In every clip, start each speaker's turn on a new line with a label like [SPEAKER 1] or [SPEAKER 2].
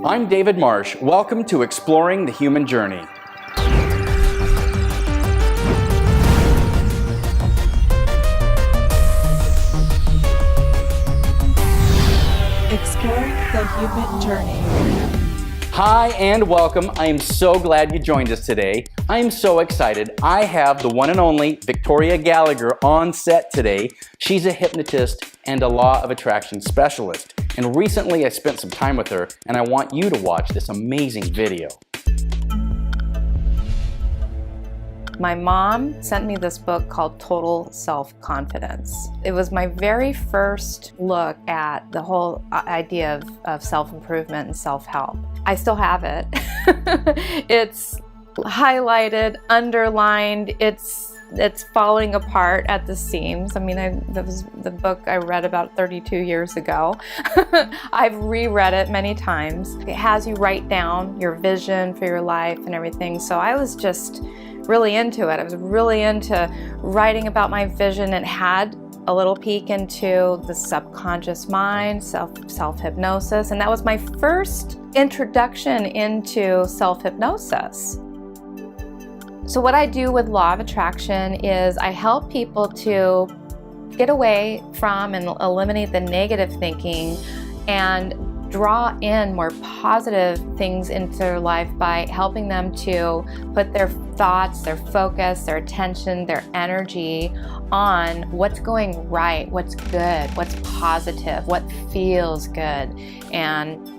[SPEAKER 1] I'm David Marsh. Welcome to Exploring the Human Journey.
[SPEAKER 2] Exploring the Human Journey.
[SPEAKER 1] Hi and welcome. I am so glad you joined us today. I'm so excited. I have the one and only Victoria Gallagher on set today. She's a hypnotist and a law of attraction specialist. And recently I spent some time with her, and I want you to watch this amazing video.
[SPEAKER 3] My mom sent me this book called Total Self-Confidence. It was my very first look at the whole idea of self-improvement and self-help. I still have it. It's highlighted, underlined, it's falling apart at the seams. I mean, that was the book I read about 32 years ago. I've reread it many times. It has you write down your vision for your life and everything. So I was just really into it. I was really into writing about my vision. It had a little peek into the subconscious mind, self-hypnosis, and that was my first introduction into self-hypnosis. So what I do with Law of Attraction is I help people to get away from and eliminate the negative thinking and draw in more positive things into their life by helping them to put their thoughts, their focus, their attention, their energy on what's going right, what's good, what's positive, what feels good, and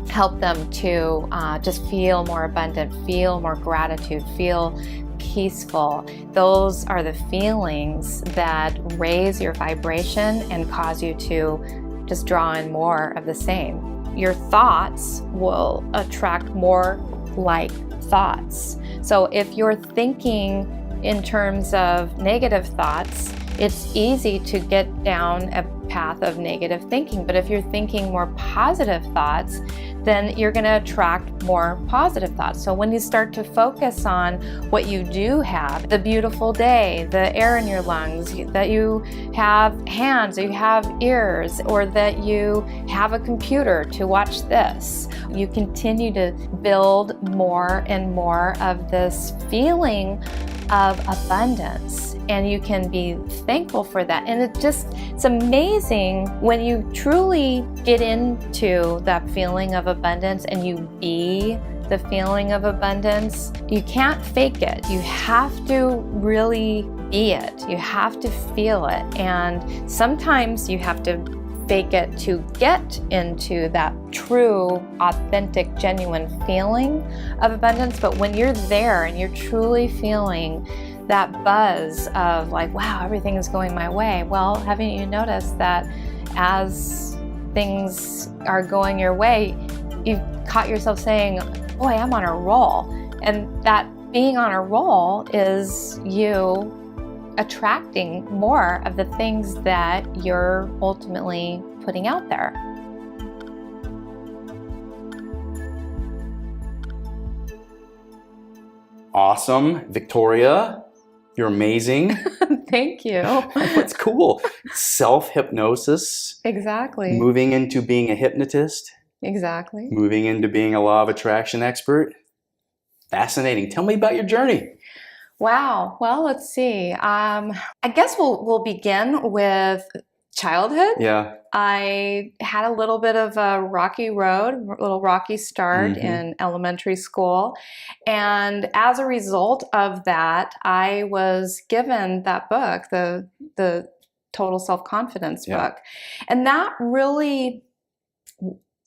[SPEAKER 3] help them to just feel more abundant, feel more gratitude, feel peaceful. Those are the feelings that raise your vibration and cause you to just draw in more of the same. Your thoughts will attract more like thoughts. So if you're thinking in terms of negative thoughts, it's easy to get down a path of negative thinking. But if you're thinking more positive thoughts, then you're going to attract more positive thoughts. So when you start to focus on what you do have, the beautiful day, the air in your lungs, that you have hands, or you have ears, or that you have a computer to watch this, you continue to build more and more of this feeling of abundance, and you can be thankful for that. And it's amazing when you truly get into that feeling of abundance and you be the feeling of abundance. You can't fake it. You have to really be it. You have to feel it. And sometimes you have to fake it to get into that true, authentic, genuine feeling of abundance. But when you're there and you're truly feeling that buzz of like, wow, everything is going my way. Well, haven't you noticed that as things are going your way, you've caught yourself saying, boy, I'm on a roll. And that being on a roll is you attracting more of the things that you're ultimately putting out there.
[SPEAKER 1] Awesome. Victoria, you're amazing.
[SPEAKER 3] Thank you.
[SPEAKER 1] That's cool. Self-hypnosis.
[SPEAKER 3] Exactly.
[SPEAKER 1] Moving into being a hypnotist.
[SPEAKER 3] Exactly.
[SPEAKER 1] Moving into being a law of attraction expert. Fascinating. Tell me about your journey.
[SPEAKER 3] Wow. Well, let's see. I guess we'll begin with childhood.
[SPEAKER 1] Yeah.
[SPEAKER 3] I had a little bit of a rocky road, a little rocky start in elementary school. And as a result of that, I was given that book, the Total Self-Confidence book. And that really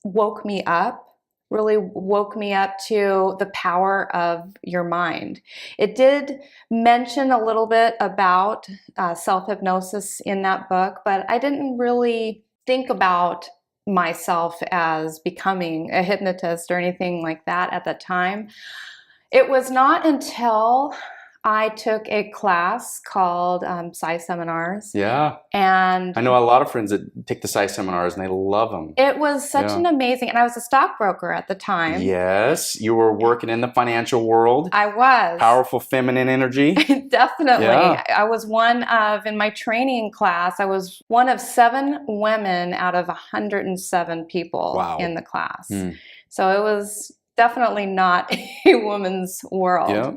[SPEAKER 3] woke me up to the power of your mind. It did mention a little bit about self-hypnosis in that book, but I didn't really think about myself as becoming a hypnotist or anything like that at the time. It was not until I took a class called Psi Seminars.
[SPEAKER 1] Yeah.
[SPEAKER 3] And
[SPEAKER 1] I know a lot of friends that take the Psi seminars and they love them.
[SPEAKER 3] it was such an amazing, and I was a stockbroker at the time.
[SPEAKER 1] Yes. You were working in the financial world.
[SPEAKER 3] I was.
[SPEAKER 1] Powerful feminine energy.
[SPEAKER 3] Definitely.
[SPEAKER 1] Yeah.
[SPEAKER 3] I was one of, in my training class, I was one of 7 women out of 107 people in the class. So it was definitely not a woman's world.
[SPEAKER 1] Yeah.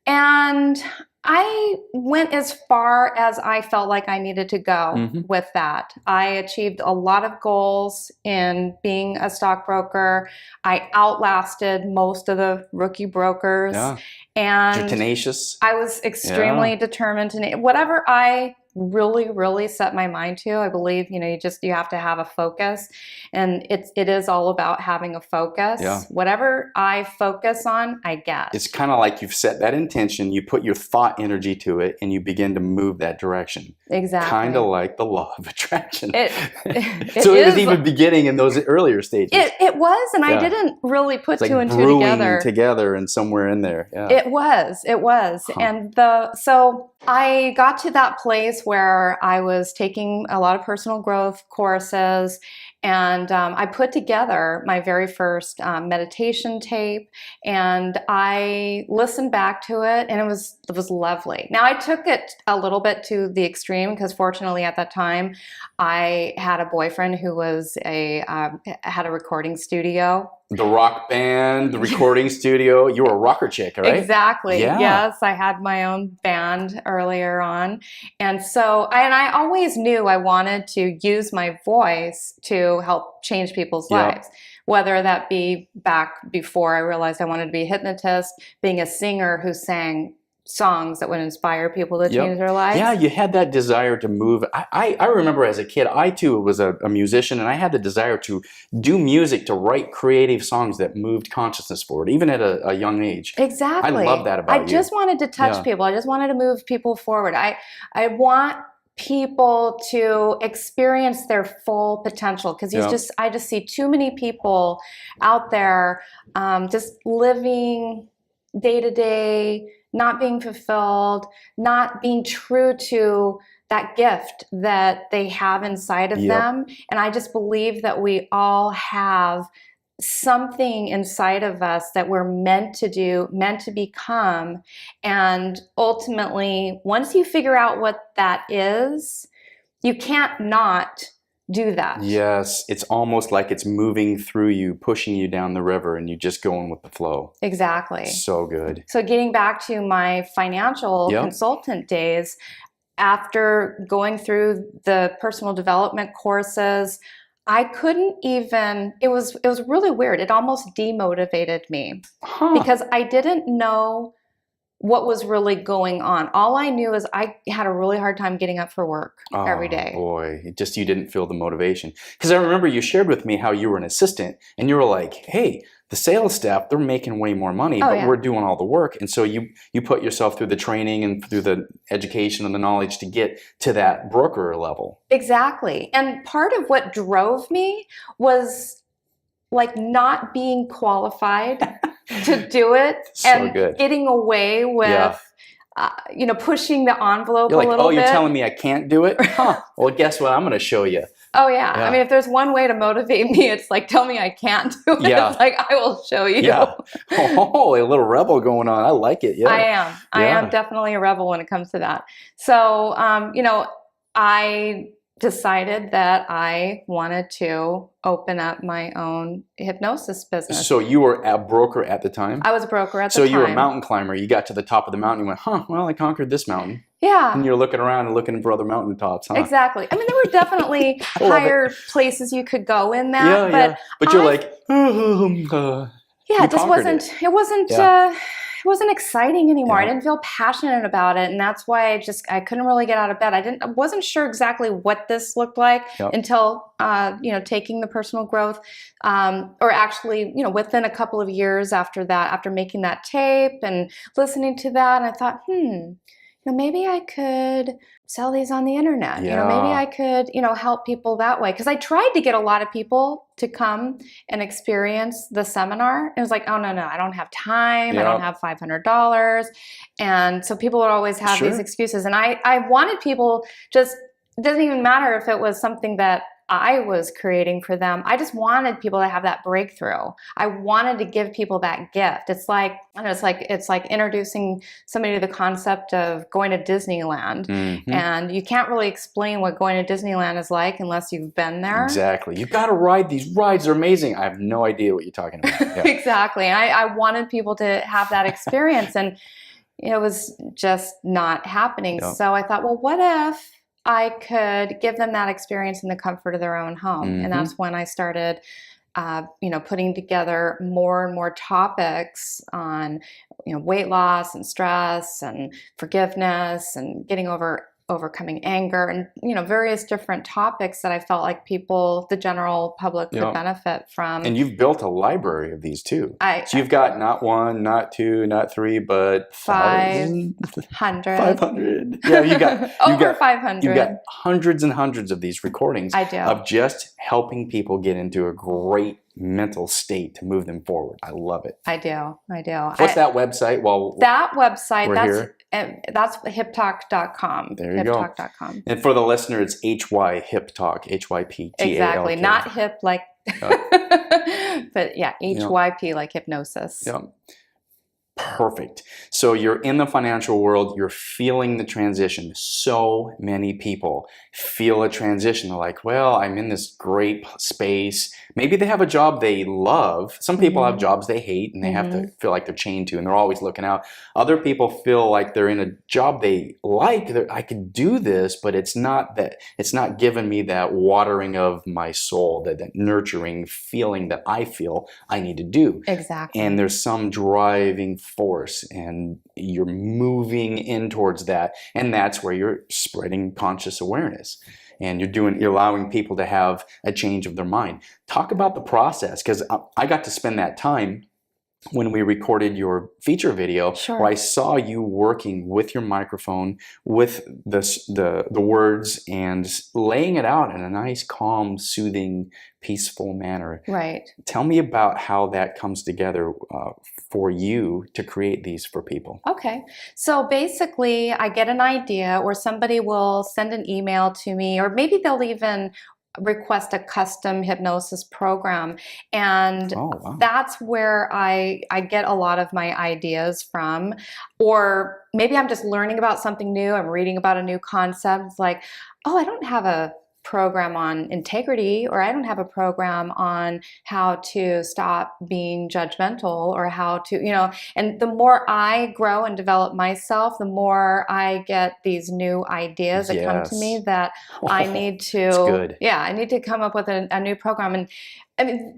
[SPEAKER 3] And I went as far as I felt like I needed to go with that. I achieved a lot of goals in being a stockbroker. I outlasted most of the rookie brokers.
[SPEAKER 1] Yeah.
[SPEAKER 3] And
[SPEAKER 1] You're tenacious.
[SPEAKER 3] I was extremely determined to whatever I really set my mind to. I believe, you have to have a focus, and it is all about having a focus.
[SPEAKER 1] Yeah.
[SPEAKER 3] Whatever I focus on, I get.
[SPEAKER 1] It's kind of like you've set that intention, you put your thought energy to it, and you begin to move that direction.
[SPEAKER 3] Exactly.
[SPEAKER 1] Kind of like the law of attraction.
[SPEAKER 3] So
[SPEAKER 1] it was even beginning in those earlier stages.
[SPEAKER 3] It was, and I didn't really put
[SPEAKER 1] it's
[SPEAKER 3] 2
[SPEAKER 1] like
[SPEAKER 3] and 2
[SPEAKER 1] brewing
[SPEAKER 3] together.
[SPEAKER 1] And somewhere in there. Yeah.
[SPEAKER 3] It was. And so I got to that place where I was taking a lot of personal growth courses, and I put together my very first meditation tape, and I listened back to it, and it was lovely. Now, I took it a little bit to the extreme because fortunately at that time I had a boyfriend who was had a recording studio.
[SPEAKER 1] The rock band, the recording studio. You were a rocker chick, right?
[SPEAKER 3] Exactly.
[SPEAKER 1] Yeah.
[SPEAKER 3] Yes, I had my own band earlier on. And so, I always knew I wanted to use my voice to help change people's lives. Whether that be back before I realized I wanted to be a hypnotist, being a singer who sang songs that would inspire people to change their lives.
[SPEAKER 1] Yeah, you had that desire to move. I remember as a kid, I too was a musician, and I had the desire to do music, to write creative songs that moved consciousness forward, even at a young age.
[SPEAKER 3] Exactly.
[SPEAKER 1] I love that about you.
[SPEAKER 3] I just wanted to touch people. I just wanted to move people forward. I want people to experience their full potential, because I just see too many people out there just living day to day, not being fulfilled, not being true to that gift that they have inside of them. And I just believe that we all have something inside of us that we're meant to do, meant to become. And ultimately, once you figure out what that is, you can't not do that.
[SPEAKER 1] Yes, it's almost like it's moving through you, pushing you down the river, and you just going with the flow.
[SPEAKER 3] Exactly.
[SPEAKER 1] So good.
[SPEAKER 3] So getting back to my financial consultant days, after going through the personal development courses, I couldn't even, it was really weird. It almost demotivated me because I didn't know what was really going on. All I knew is I had a really hard time getting up for work every day.
[SPEAKER 1] Oh boy, you didn't feel the motivation. Because I remember you shared with me how you were an assistant, and you were like, hey, the sales staff, they're making way more money, but we're doing all the work. And so you put yourself through the training and through the education and the knowledge to get to that broker level.
[SPEAKER 3] Exactly. And part of what drove me was like not being qualified to do it, and getting away with, pushing the envelope
[SPEAKER 1] You're like,
[SPEAKER 3] a little bit.
[SPEAKER 1] You're telling me I can't do it? Well, guess what? I'm going to show you.
[SPEAKER 3] Oh, yeah. I mean, if there's one way to motivate me, it's like, tell me I can't do it. It's like, I will show you.
[SPEAKER 1] Yeah. Oh, a little rebel going on. I like it. Yeah.
[SPEAKER 3] I am. I am definitely a rebel when it comes to that. So, I decided that I wanted to open up my own hypnosis business.
[SPEAKER 1] So you were a broker at the time?
[SPEAKER 3] I was a broker at the
[SPEAKER 1] time. So
[SPEAKER 3] you
[SPEAKER 1] were a mountain climber. You got to the top of the mountain and you went, well, I conquered this mountain.
[SPEAKER 3] Yeah.
[SPEAKER 1] And you're looking around and looking for other mountaintops, huh?
[SPEAKER 3] Exactly. I mean, there were definitely higher places you could go in that.
[SPEAKER 1] But you're like,
[SPEAKER 3] it just wasn't, it wasn't exciting anymore. I didn't feel passionate about it. And that's why I couldn't really get out of bed. I wasn't sure exactly what this looked like until, taking the personal growth, or actually, within a couple of years after that, after making that tape and listening to that. And I thought, maybe I could sell these on the internet. Maybe I could, help people that way. Because I tried to get a lot of people to come and experience the seminar. It was like, oh, no, I don't have time. I don't have $500. And so people would always have these excuses. And I wanted people it doesn't even matter if it was something that I was creating for them. I just wanted people to have that breakthrough. I wanted to give people that gift. It's like, it's like introducing somebody to the concept of going to Disneyland. And you can't really explain what going to Disneyland is like unless you've been there.
[SPEAKER 1] Exactly. You've got to ride these rides. They're amazing. I have no idea what you're talking about. Yeah.
[SPEAKER 3] Exactly. And I wanted people to have that experience, and it was just not happening. So I thought, well, what if I could give them that experience in the comfort of their own home? And that's when I started, putting together more and more topics on, weight loss and stress and forgiveness and overcoming anger and, various different topics that I felt like the general public could benefit from.
[SPEAKER 1] And you've built a library of these too. So you've got not one, not two, not three, but
[SPEAKER 3] 500.
[SPEAKER 1] 500. Yeah, you got
[SPEAKER 3] over 500.
[SPEAKER 1] You've got hundreds and hundreds of these recordings
[SPEAKER 3] of
[SPEAKER 1] just helping people get into a great mental state to move them forward. I love it.
[SPEAKER 3] I do.
[SPEAKER 1] What's that website?
[SPEAKER 3] That's hiptalk.com.
[SPEAKER 1] There you go.
[SPEAKER 3] Hiptalk.com.
[SPEAKER 1] And for the listener, it's HY Hip Talk, HYP.
[SPEAKER 3] Exactly. Not hip like, but yeah, HYP like hypnosis.
[SPEAKER 1] Yeah. Perfect. So you're in the financial world, you're feeling the transition. So many people feel a transition. They're like, well, I'm in this great space. Maybe they have a job they love. Some people have jobs they hate and they have to feel like they're chained to and they're always looking out. Other people feel like they're in a job they like. I could do this, but it's not giving me that watering of my soul, that nurturing feeling that I feel I need to do.
[SPEAKER 3] Exactly.
[SPEAKER 1] And there's some driving force and you're moving in towards that, and that's where you're spreading conscious awareness and you're allowing people to have a change of their mind. Talk about the process, because I got to spend that time when we recorded your feature video, where I saw you working with your microphone, with the words, and laying it out in a nice, calm, soothing, peaceful manner.
[SPEAKER 3] Right.
[SPEAKER 1] Tell me about how that comes together for you to create these for people.
[SPEAKER 3] Okay. So basically, I get an idea, or somebody will send an email to me, or maybe they'll even request a custom hypnosis program, and that's where I get a lot of my ideas from. Or maybe I'm just learning about something new, I'm reading about a new concept. It's like, oh, I don't have a program on integrity, or I don't have a program on how to stop being judgmental, or how to, and the more I grow and develop myself, the more I get these new ideas that come to me that I need to, I need to come up with a new program. And I mean,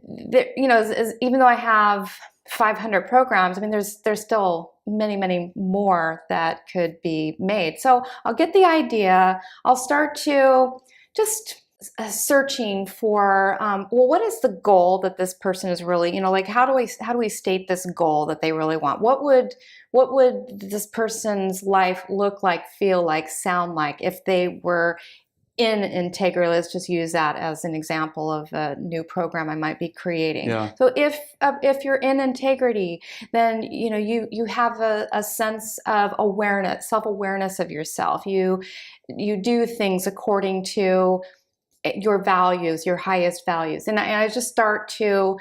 [SPEAKER 3] even though I have 500 programs, I mean, there's still many, many more that could be made. So I'll get the idea, I'll start to just searching for, well, what is the goal that this person is really, like, how do we state this goal that they really want? What would this person's life look like, feel like, sound like if they were in integrity? Let's just use that as an example of a new program I might be creating. Yeah. So if you're in integrity, then you have a sense of awareness, self-awareness of yourself. You do things according to your values, your highest values. And I just start to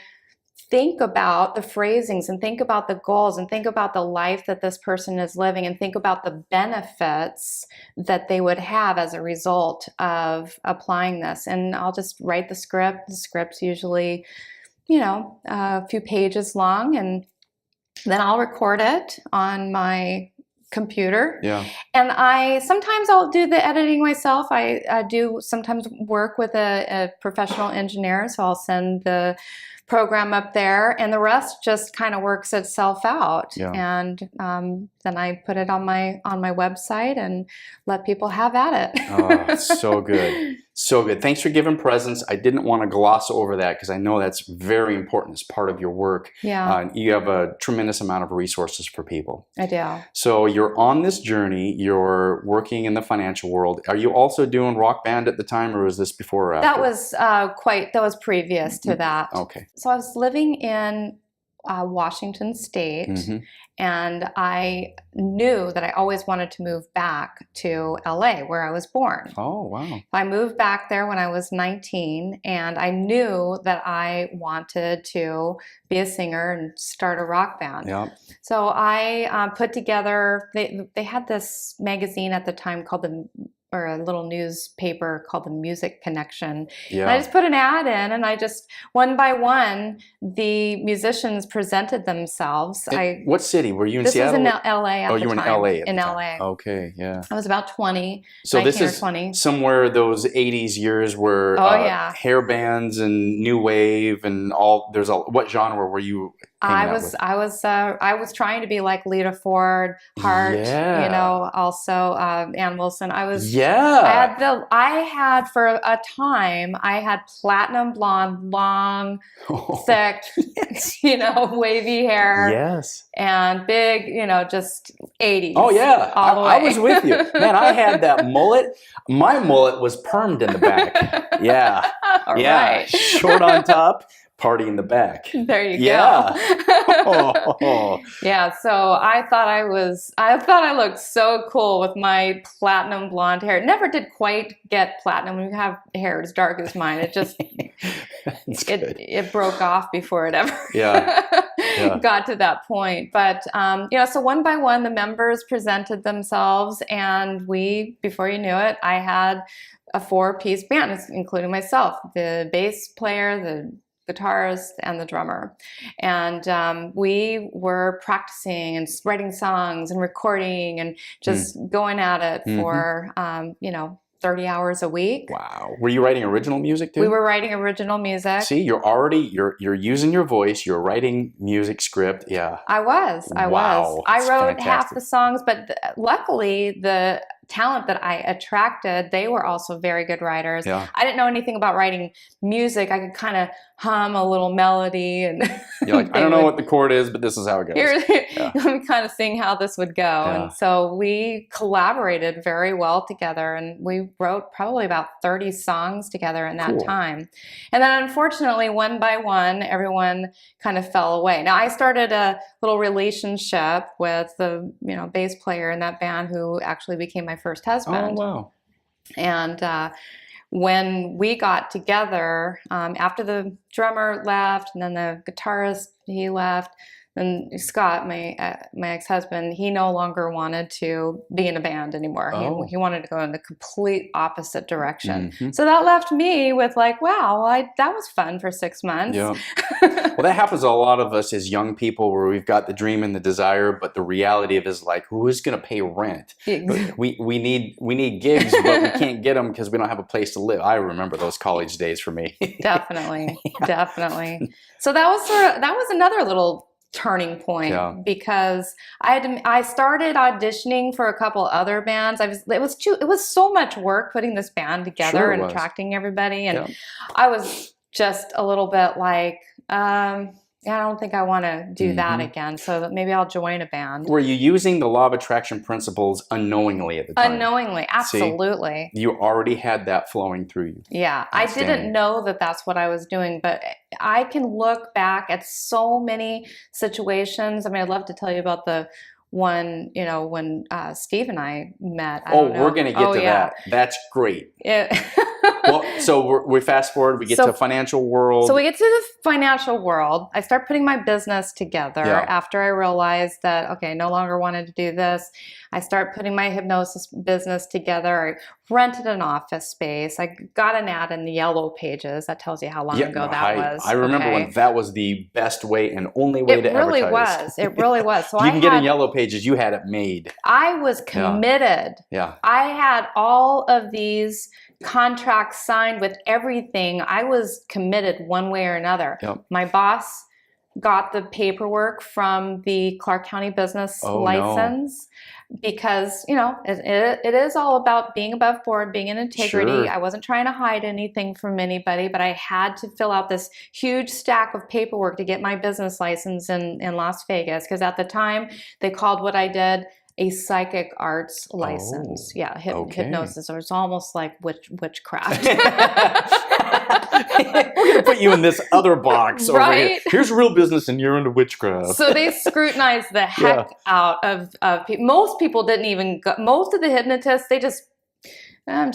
[SPEAKER 3] think about the phrasings and think about the goals and think about the life that this person is living and think about the benefits that they would have as a result of applying this. And I'll just write the script. The script's usually, a few pages long, and then I'll record it on my computer. Yeah. And sometimes I'll do the editing myself. I do sometimes work with a professional engineer, so I'll send the program up there, and the rest just kind of works itself out. Yeah. And then I put it on my website and let people have at it.
[SPEAKER 1] Oh, so good. So good. Thanks for giving presents. I didn't want to gloss over that because I know that's very important as part of your work.
[SPEAKER 3] Yeah.
[SPEAKER 1] You have a tremendous amount of resources for people.
[SPEAKER 3] I do.
[SPEAKER 1] So you're on this journey. You're working in the financial world. Are you also doing Rock Band at the time, or was this before or after?
[SPEAKER 3] That was previous to that.
[SPEAKER 1] Okay.
[SPEAKER 3] So I was living in Washington State,
[SPEAKER 1] Mm-hmm.
[SPEAKER 3] and I knew that I always wanted to move back to LA, where I was born.
[SPEAKER 1] Oh, wow.
[SPEAKER 3] I moved back there when I was 19, and I knew that I wanted to be a singer and start a rock band.
[SPEAKER 1] Yeah.
[SPEAKER 3] So I put together, they had this magazine at the time called or a little newspaper called the Music Connection.
[SPEAKER 1] Yeah.
[SPEAKER 3] And I just put an ad in, and I just, one by one, the musicians presented themselves.
[SPEAKER 1] What city? Were you in
[SPEAKER 3] This
[SPEAKER 1] Seattle?
[SPEAKER 3] was in LA at the time.
[SPEAKER 1] Oh, you were in LA at
[SPEAKER 3] In
[SPEAKER 1] the
[SPEAKER 3] LA.
[SPEAKER 1] time. Okay, yeah.
[SPEAKER 3] I was about 20,
[SPEAKER 1] So
[SPEAKER 3] 19
[SPEAKER 1] this
[SPEAKER 3] or
[SPEAKER 1] is
[SPEAKER 3] 20.
[SPEAKER 1] somewhere those 80s years where
[SPEAKER 3] yeah.
[SPEAKER 1] hair bands and new wave and all, what genre were you hanging out with?
[SPEAKER 3] I was trying to be like Lita Ford, Hart,
[SPEAKER 1] Yeah.
[SPEAKER 3] you know, also Ann Wilson.
[SPEAKER 1] Yeah.
[SPEAKER 3] I had for a time, I had platinum blonde, long, thick, you know, wavy hair.
[SPEAKER 1] Yes.
[SPEAKER 3] And big, you know, just 80s.
[SPEAKER 1] Oh, yeah.
[SPEAKER 3] All the way.
[SPEAKER 1] I was with you. Man, I had that mullet. My mullet was permed in the back. Yeah.
[SPEAKER 3] All
[SPEAKER 1] yeah.
[SPEAKER 3] right.
[SPEAKER 1] Short on top, party in the back.
[SPEAKER 3] There you
[SPEAKER 1] Yeah.
[SPEAKER 3] go. Yeah, so I thought I looked so cool with my platinum blonde hair. It never did quite get platinum. When you have hair as dark as mine, it just it broke off before it ever got to that point. But you know, so one by one the members presented themselves, and before you knew it, I had a 4-piece band, including myself, the bass player, the guitarist, and the drummer. And we were practicing and writing songs and recording and just going at it for, you know, 30 hours a week.
[SPEAKER 1] Wow. Were you writing original music too?
[SPEAKER 3] We were writing original music.
[SPEAKER 1] See, you're using your voice, you're writing music script. Yeah.
[SPEAKER 3] I was.
[SPEAKER 1] Wow,
[SPEAKER 3] I
[SPEAKER 1] that's
[SPEAKER 3] wrote
[SPEAKER 1] fantastic.
[SPEAKER 3] half the songs, but luckily the talent that I attracted, they were also very good writers.
[SPEAKER 1] Yeah.
[SPEAKER 3] I didn't know anything about writing music. I could kind of hum a little melody, and
[SPEAKER 1] You're like, I don't know what the chord is, but this is how it goes.
[SPEAKER 3] Let me kind of sing how this would go.
[SPEAKER 1] Yeah.
[SPEAKER 3] And so we collaborated very well together, and we wrote probably about 30 songs together in that time. And then unfortunately, one by one, everyone kind of fell away. Now I started a little relationship with the bass player in that band, who actually became my first husband.
[SPEAKER 1] Oh, wow.
[SPEAKER 3] And when we got together, after the drummer left and then the guitarist, he left, and Scott, my ex-husband, he no longer wanted to be in a band anymore.
[SPEAKER 1] Oh.
[SPEAKER 3] He wanted to go in the complete opposite direction. So that left me with like, wow, that was fun for 6 months.
[SPEAKER 1] Yeah. Well, that happens to a lot of us as young people, where we've got the dream and the desire, but the reality of it is like, who's going to pay rent? We need gigs, but we can't get them because we don't have a place to live. I remember those college days for me.
[SPEAKER 3] Definitely. So that was another little turning point, because I started auditioning for a couple other bands. It was so much work putting this band together and attracting everybody, and I was just a little bit like, I don't think I want to do that again, so maybe I'll join a band.
[SPEAKER 1] Were you using the law of attraction principles unknowingly at the time?
[SPEAKER 3] Unknowingly, absolutely.
[SPEAKER 1] See, you already had that flowing through you.
[SPEAKER 3] Yeah, I didn't know that that's what I was doing, but I can look back at so many situations. I mean, I'd love to tell you about the one, when Steve and I met.
[SPEAKER 1] We're going to get to that. That's great. Well, so we fast forward, we get to financial world.
[SPEAKER 3] So we get to the financial world. I start putting my business together after I realized that, okay, I no longer wanted to do this. I start putting my hypnosis business together. I rented an office space. I got an ad in the Yellow Pages. That tells you how long ago that was.
[SPEAKER 1] I remember when that was the best way and only way to advertise.
[SPEAKER 3] It really was. So
[SPEAKER 1] you can get in Yellow Pages. You had it made.
[SPEAKER 3] I was committed.
[SPEAKER 1] Yeah.
[SPEAKER 3] I had all of these contracts signed with everything. I was committed one way or another.
[SPEAKER 1] Yep.
[SPEAKER 3] My boss got the paperwork from the Clark County business
[SPEAKER 1] Oh,
[SPEAKER 3] license because, you know, it is all about being above board, being in integrity.
[SPEAKER 1] Sure.
[SPEAKER 3] I wasn't trying to hide anything from anybody, but I had to fill out this huge stack of paperwork to get my business license in Las Vegas, because at the time they called what I did a psychic arts license.
[SPEAKER 1] Oh,
[SPEAKER 3] Yeah,
[SPEAKER 1] okay.
[SPEAKER 3] hypnosis, or it's almost like witchcraft.
[SPEAKER 1] We're gonna put you in this other box over here.
[SPEAKER 3] Right?
[SPEAKER 1] Here's real business, and you're into witchcraft.
[SPEAKER 3] So they scrutinized the heck out of people. Most people didn't even go. Most of the hypnotists, they just, I'm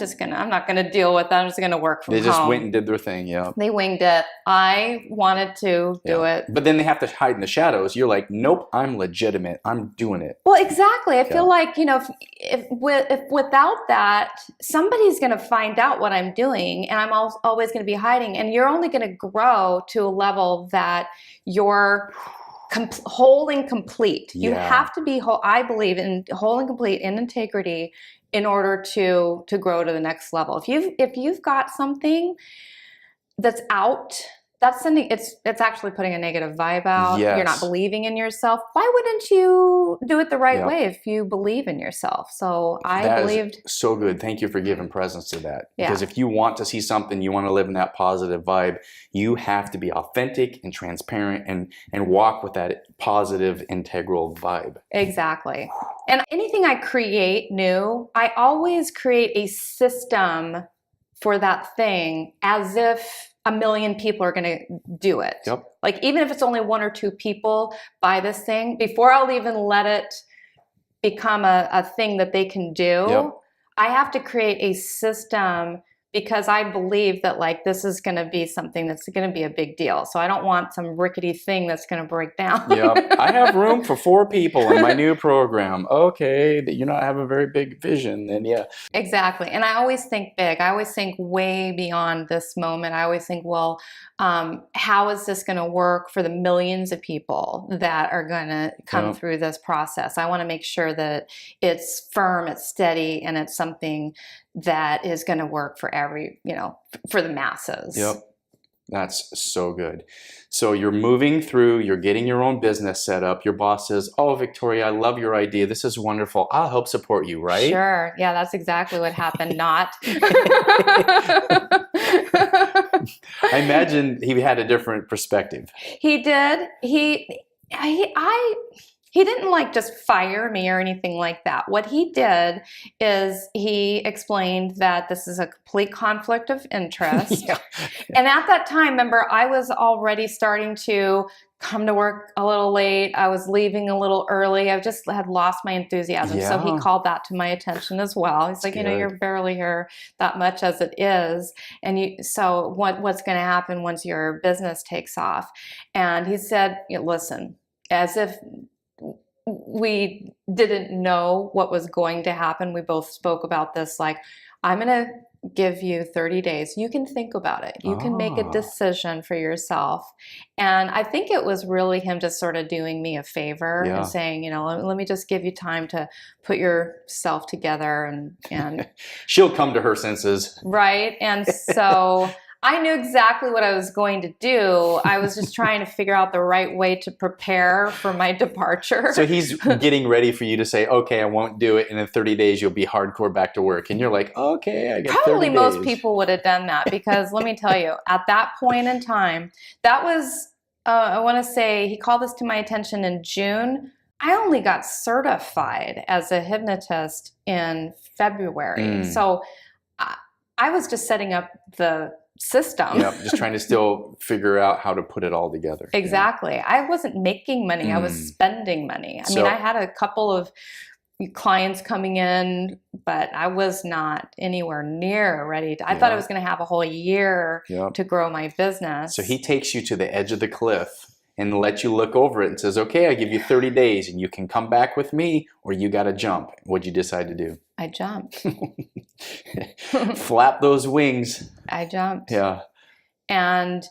[SPEAKER 3] not gonna deal with that. I'm just gonna work from home.
[SPEAKER 1] They just went and did their thing, yeah.
[SPEAKER 3] They winged it. I wanted to do it.
[SPEAKER 1] But then they have to hide in the shadows. You're like, nope, I'm legitimate. I'm doing it.
[SPEAKER 3] Well, exactly. I feel like, you know, if without that, somebody's going to find out what I'm doing, and I'm always going to be hiding. And you're only going to grow to a level that you're whole and complete. You have to be whole. I believe in whole and complete in integrity in order to grow to the next level. If you've got something that's out, that's sending, it's actually putting a negative vibe out.
[SPEAKER 1] Yes.
[SPEAKER 3] You're not believing in yourself. Why wouldn't you do it the right way if you believe in yourself? So I believed.
[SPEAKER 1] So good. Thank you for giving presence to that.
[SPEAKER 3] Yeah.
[SPEAKER 1] Because if you want to see something, you want to live in that positive vibe, you have to be authentic and transparent and walk with that positive, integral vibe.
[SPEAKER 3] Exactly. And anything I create new, I always create a system for that thing as if a million people are going to do it.
[SPEAKER 1] Yep.
[SPEAKER 3] Like, even if it's only 1 or 2 people buy this thing, before I'll even let it become a thing that they can do, I have to create a system, because I believe that, like, this is going to be something that's going to be a big deal. So I don't want some rickety thing that's going to break down.
[SPEAKER 1] Yep. I have room for 4 people in my new program. Okay, that you not have a very big vision, then yeah.
[SPEAKER 3] Exactly. And I always think big. I always think way beyond this moment. I always think, well, how is this going to work for the millions of people that are going to come through this process? I want to make sure that it's firm, it's steady, and it's something that is going to work for for the masses.
[SPEAKER 1] Yep. That's so good. So you're moving through, you're getting your own business set up. Your boss says, oh, Victoria, I love your idea. This is wonderful. I'll help support you, right?
[SPEAKER 3] Sure. Yeah, that's exactly what happened. Not.
[SPEAKER 1] I imagine he had a different perspective.
[SPEAKER 3] He did. He didn't like just fire me or anything like that. What he did is he explained that this is a complete conflict of interest. And at that time, remember, I was already starting to come to work a little late. I was leaving a little early. I just had lost my enthusiasm. So he called that to my attention as well. He's like, you know, you're barely here that much as it is. And so what's going to happen once your business takes off? And he said, listen, as if we didn't know what was going to happen. We both spoke about this, like, I'm going to give you 30 days. You can think about it. You can make a decision for yourself. And I think it was really him just sort of doing me a favor and saying, you know, let me just give you time to put yourself together and
[SPEAKER 1] she'll come to her senses.
[SPEAKER 3] Right. And so I knew exactly what I was going to do. I was just trying to figure out the right way to prepare for my departure.
[SPEAKER 1] So he's getting ready for you to say, okay, I won't do it. And in 30 days, you'll be hardcore back to work. And you're like, okay, I got 30 days.
[SPEAKER 3] Probably most people would have done that, because let me tell you, at that point in time, that was, I want to say, he called this to my attention in June. I only got certified as a hypnotist in February. So I was just setting up the system.
[SPEAKER 1] Yeah, just trying to still figure out how to put it all together.
[SPEAKER 3] Exactly. I wasn't making money. I was spending money. I mean, I had a couple of clients coming in, but I was not anywhere near ready to. I thought I was going to have a whole year to grow my business.
[SPEAKER 1] So he takes you to the edge of the cliff and lets you look over it and says, okay, I give you 30 days and you can come back with me, or you got to jump. What'd you decide to do?
[SPEAKER 3] I jumped.
[SPEAKER 1] Flap those wings.
[SPEAKER 3] I jumped.
[SPEAKER 1] Yeah.
[SPEAKER 3] And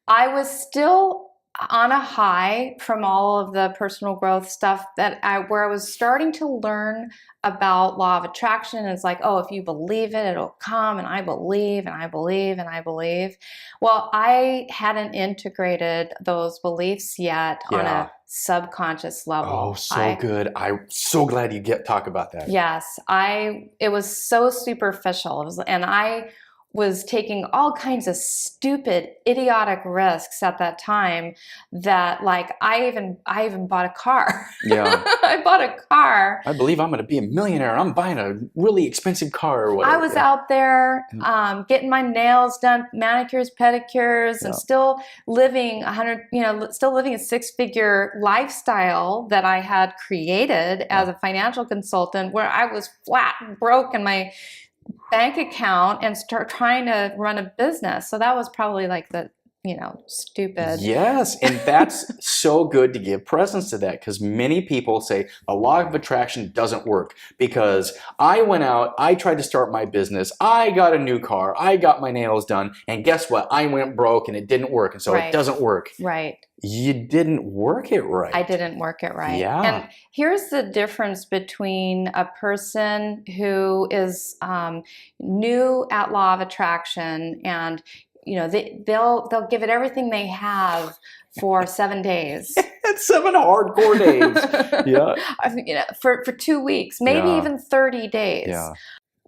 [SPEAKER 3] I was still, on a high from all of the personal growth stuff where I was starting to learn about law of attraction. It's like, oh, if you believe it, it'll come, and I believe, and I believe, and I believe. Well, I hadn't integrated those beliefs yet on a subconscious level.
[SPEAKER 1] Oh, so good. I'm so glad you talk about that.
[SPEAKER 3] Yes, it was so superficial. And I was taking all kinds of stupid, idiotic risks at that time that, like, I even bought a car.
[SPEAKER 1] Yeah.
[SPEAKER 3] I bought a car.
[SPEAKER 1] I believe I'm going to be a millionaire. I'm buying a really expensive car or whatever.
[SPEAKER 3] I was out there getting my nails done, manicures, pedicures, and still living still living a six-figure lifestyle that I had created as a financial consultant, where I was flat broke in my bank account and start trying to run a business. So that was probably like the, stupid.
[SPEAKER 1] Yes, and that's so good to give presence to that, because many people say the law of attraction doesn't work because I went out, I tried to start my business, I got a new car, I got my nails done, and guess what? I went broke and it didn't work, and so it doesn't work.
[SPEAKER 3] Right.
[SPEAKER 1] You didn't work it right.
[SPEAKER 3] I didn't work it right.
[SPEAKER 1] Yeah.
[SPEAKER 3] And here's the difference between a person who is new at law of attraction and they'll give it everything they have for 7 days.
[SPEAKER 1] It's 7 hardcore days. Yeah.
[SPEAKER 3] For 2 weeks, maybe even 30 days.
[SPEAKER 1] Yeah.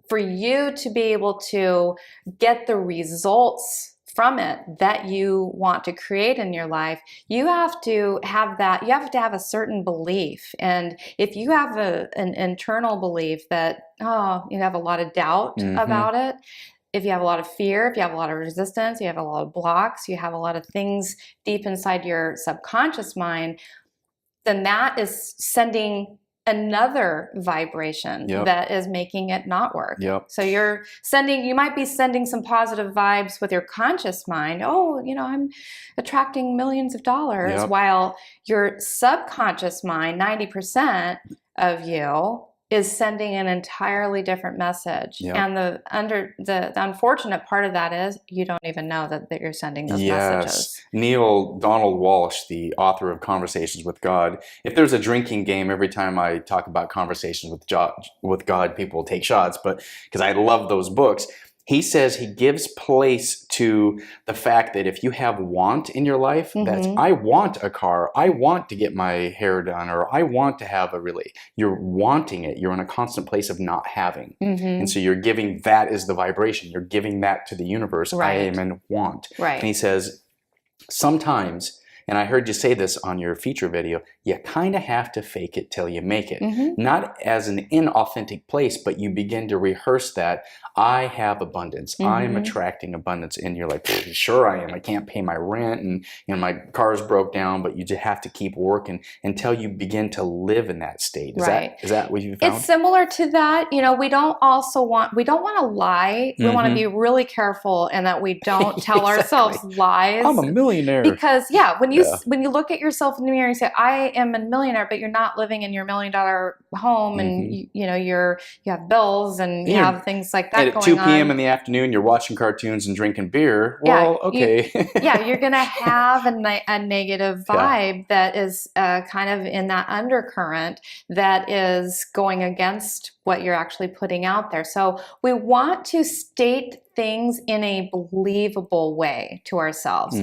[SPEAKER 3] For you to be able to get the results from it that you want to create in your life, you have to have that. You have to have a certain belief. And if you have an internal belief that, you have a lot of doubt about it, if you have a lot of fear, if you have a lot of resistance, you have a lot of blocks, you have a lot of things deep inside your subconscious mind, then that is sending another vibration that is making it not work. So you might be sending some positive vibes with your conscious mind. Oh, I'm attracting millions of dollars, while your subconscious mind, 90% of you, is sending an entirely different message. And the unfortunate part of that is you don't even know that you're sending those messages.
[SPEAKER 1] Neil Donald Walsh, the author of Conversations with God. If there's a drinking game, every time I talk about conversations with God, people take shots, but because I love those books. He says he gives place to the fact that if you have want in your life, that's, I want a car, I want to get my hair done, or I want to have you're wanting it. You're in a constant place of not having. And so you're giving that as the vibration. You're giving that to the universe. I am in want. And he says, sometimes, and I heard you say this on your feature video, you kind of have to fake it till you make it. Not as an inauthentic place, but you begin to rehearse that I have abundance. I'm attracting abundance. And you're like, sure I am. I can't pay my rent and my car's broke down, but you just have to keep working until you begin to live in that state. Is that what you found?
[SPEAKER 3] It's similar to that. We don't want to lie. We want to be really careful in that we don't tell ourselves lies.
[SPEAKER 1] I'm a millionaire.
[SPEAKER 3] Because when you look at yourself in the mirror and say, I am a millionaire, but you're not living in your $1 million home, and you have bills and you have things like that.
[SPEAKER 1] At 2 p.m. in the afternoon, you're watching cartoons and drinking beer. Well, okay.
[SPEAKER 3] You're going to have a negative vibe that is kind of in that undercurrent that is going against what you're actually putting out there. So we want to state things in a believable way to ourselves.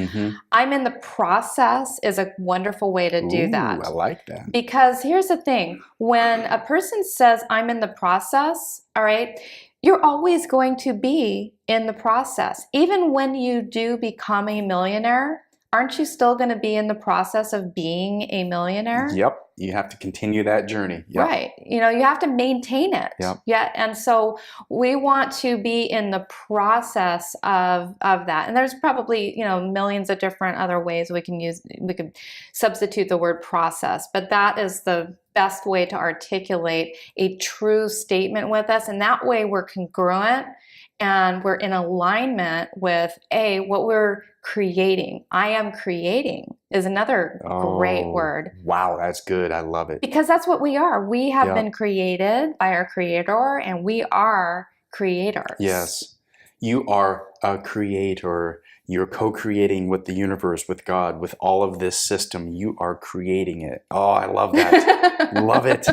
[SPEAKER 3] I'm in the process is a wonderful way to do that.
[SPEAKER 1] I like that.
[SPEAKER 3] Because here's the thing. When a person says, I'm in the process, all right, you're always going to be in the process. Even when you do become a millionaire, aren't you still going to be in the process of being a millionaire?
[SPEAKER 1] Yep. You have to continue that journey.
[SPEAKER 3] Right. You have to maintain it. Yeah. And so we want to be in the process of that. And there's probably, millions of different other ways we could substitute the word process, but that is the best way to articulate a true statement with us. And that way we're congruent and we're in alignment with what we're creating. I am creating is another great word.
[SPEAKER 1] Wow, that's good. I love it.
[SPEAKER 3] Because that's what we are. We have been created by our creator, and we are creators.
[SPEAKER 1] Yes. You are a creator. you're co-creating with the universe, with God, with all of this system. You are creating it. Oh, I love that. Love it.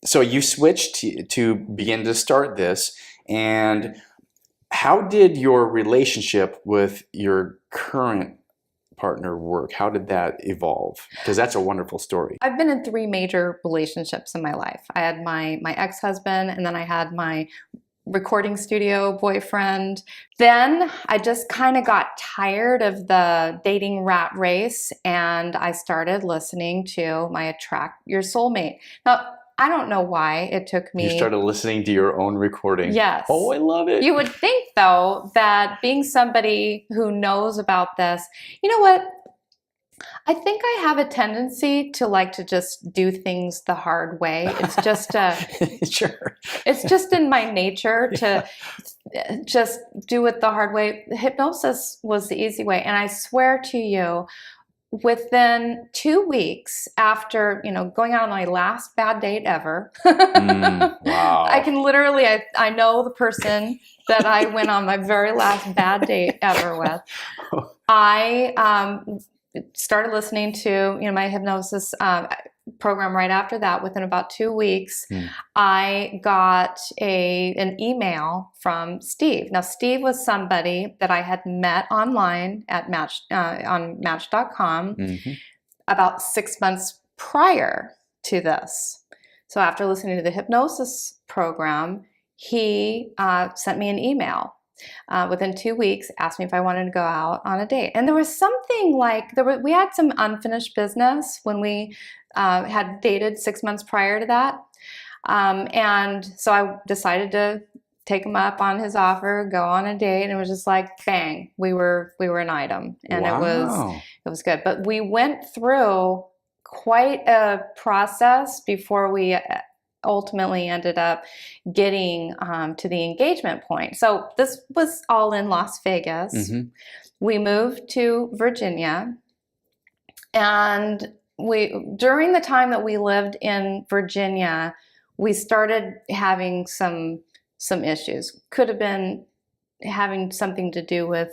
[SPEAKER 1] So you switched to begin to start this. And how did your relationship with your current partner work? How did that evolve? Because that's a wonderful story.
[SPEAKER 3] I've been in 3 major relationships in my life. I had my ex-husband, and then I had my recording studio boyfriend. Then I just kind of got tired of the dating rat race, and I started listening to my Attract Your Soulmate. Now, I don't know why it took me...
[SPEAKER 1] You started listening to your own recording.
[SPEAKER 3] Yes.
[SPEAKER 1] Oh, I love it.
[SPEAKER 3] You would think, though, that being somebody who knows about this, you know what? I think I have a tendency to like to just do things the hard way. It's just
[SPEAKER 1] sure.
[SPEAKER 3] It's just in my nature to just do it the hard way. Hypnosis was the easy way, and I swear to you, within 2 weeks after, going out on my last bad date ever,
[SPEAKER 1] wow.
[SPEAKER 3] I can literally, I know the person that I went on my very last bad date ever with. I started listening to, my hypnosis program right after that. Within about 2 weeks, I got an email from Steve. Now, Steve was somebody that I had met online at Match on Match.com about 6 months prior to this. So after listening to the hypnosis program, he sent me an email. Within 2 weeks, asked me if I wanted to go out on a date. And there was something like, we had some unfinished business when we had dated 6 months prior to that. And so I decided to take him up on his offer, go on a date, and it was just like, bang, we were an item. And
[SPEAKER 1] wow.
[SPEAKER 3] it was good. But we went through quite a process before we ultimately ended up getting to the engagement point. So this was all in Las Vegas. We moved to Virginia, and during the time that we lived in Virginia, we started having some issues. Could have been having something to do with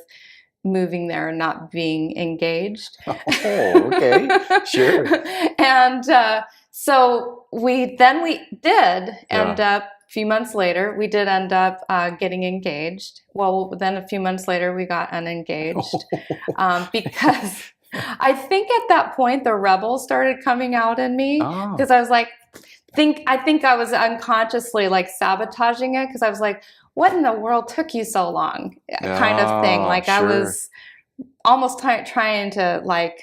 [SPEAKER 3] moving there and not being engaged.
[SPEAKER 1] Oh, okay, sure.
[SPEAKER 3] And so we did end up, a few months later, we did end up getting engaged. Well, then a few months later, we got unengaged because I think at that point, the rebel started coming out in me, because I was like, I think I was unconsciously like sabotaging it, because I was like, what in the world took you so long, kind of thing. Like sure. I was almost trying to like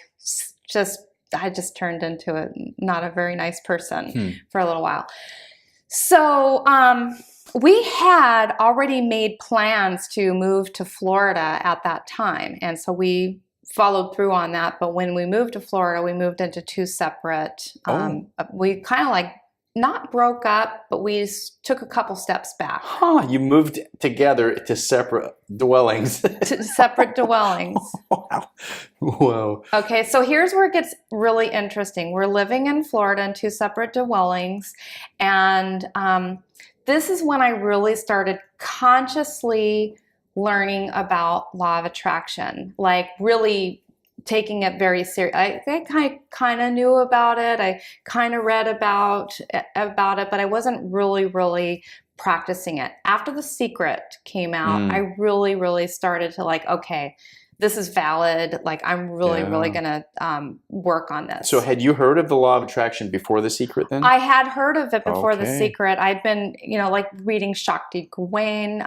[SPEAKER 3] I just turned into not a very nice person for a little while. So we had already made plans to move to Florida at that time. And so we followed through on that. But when we moved to Florida, we moved into 2 separate, we kind of like not broke up, but we took a couple steps back.
[SPEAKER 1] You moved together to separate dwellings.
[SPEAKER 3] To separate dwellings.
[SPEAKER 1] Wow. Whoa.
[SPEAKER 3] Okay, so here's where it gets really interesting. We're living in Florida in 2 separate dwellings, and this is when I really started consciously learning about law of attraction, like really taking it very serious. I kind of knew about it. I kind of read about it, but I wasn't really practicing it. After The Secret came out, I really started to like, okay, this is valid. Like I'm really gonna work on this.
[SPEAKER 1] So had you heard of the law of attraction before The Secret then?
[SPEAKER 3] I had heard of it before The Secret. I'd been, like reading Shakti Gawain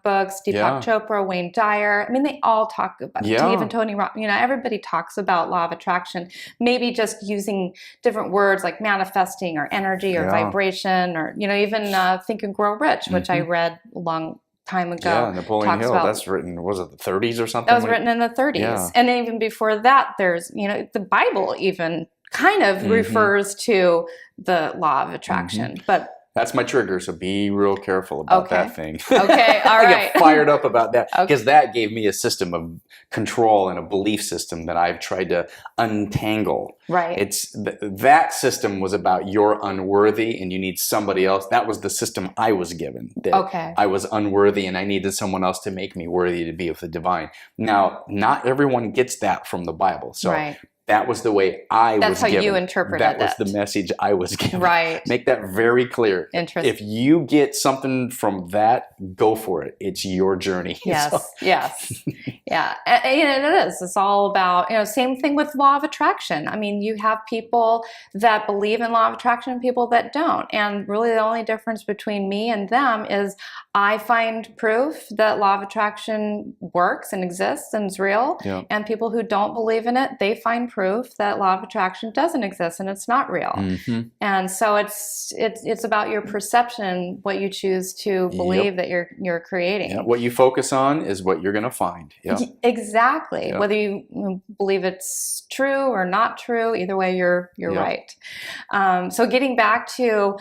[SPEAKER 3] books, Deepak Chopra, Wayne Dyer. I mean, they all talk about it. Even Tony Robbins. Everybody talks about law of attraction. Maybe just using different words like manifesting or energy or vibration, or even Think and Grow Rich, which I read a long time ago.
[SPEAKER 1] Yeah, Napoleon Hill. That's written, was it the 30s or something?
[SPEAKER 3] That was written in the 30s. Yeah. And then even before that, there's, the Bible even kind of refers to the law of attraction. But
[SPEAKER 1] That's my trigger, so be real careful about that thing.
[SPEAKER 3] Okay, all
[SPEAKER 1] I
[SPEAKER 3] right.
[SPEAKER 1] get fired up about that
[SPEAKER 3] Okay.
[SPEAKER 1] because that gave me a system of control and a belief system that I've tried to untangle.
[SPEAKER 3] Right.
[SPEAKER 1] It's that system was about you're unworthy and you need somebody else. That was the system I was given. That
[SPEAKER 3] Okay.
[SPEAKER 1] I was unworthy and I needed someone else to make me worthy to be with the divine. Now, not everyone gets that from the Bible. So
[SPEAKER 3] Right.
[SPEAKER 1] that was the way I was given.
[SPEAKER 3] That's how you interpreted
[SPEAKER 1] that was
[SPEAKER 3] it.
[SPEAKER 1] the message I was given.
[SPEAKER 3] Right.
[SPEAKER 1] Make that very clear.
[SPEAKER 3] Interesting.
[SPEAKER 1] If you get something from that, go for it. It's your journey.
[SPEAKER 3] Yes,
[SPEAKER 1] So-
[SPEAKER 3] yes. Yeah, and it is. It's all about, same thing with law of attraction. I mean, you have people that believe in law of attraction and people that don't. And really the only difference between me and them is I find proof that law of attraction works and exists and is real.
[SPEAKER 1] Yeah.
[SPEAKER 3] And people who don't believe in it, they find proof that law of attraction doesn't exist and it's not real.
[SPEAKER 1] Mhm.
[SPEAKER 3] And so it's about your perception, what you choose to believe that you're creating.
[SPEAKER 1] Yeah. What you focus on is what you're going to find. Yeah.
[SPEAKER 3] Exactly.
[SPEAKER 1] Yeah.
[SPEAKER 3] Whether you believe it's true or not true, either way, you're
[SPEAKER 1] Yeah.
[SPEAKER 3] right. So getting back to,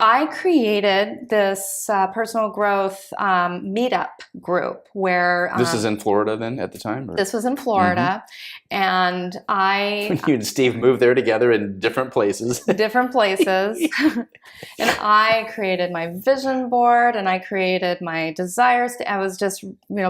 [SPEAKER 3] I created this personal growth meetup group where
[SPEAKER 1] This is in Florida then at the time? Or?
[SPEAKER 3] this was in Florida, and I
[SPEAKER 1] You and Steve moved there together in different places.
[SPEAKER 3] different places, and I created my vision board and I created my desires. I was just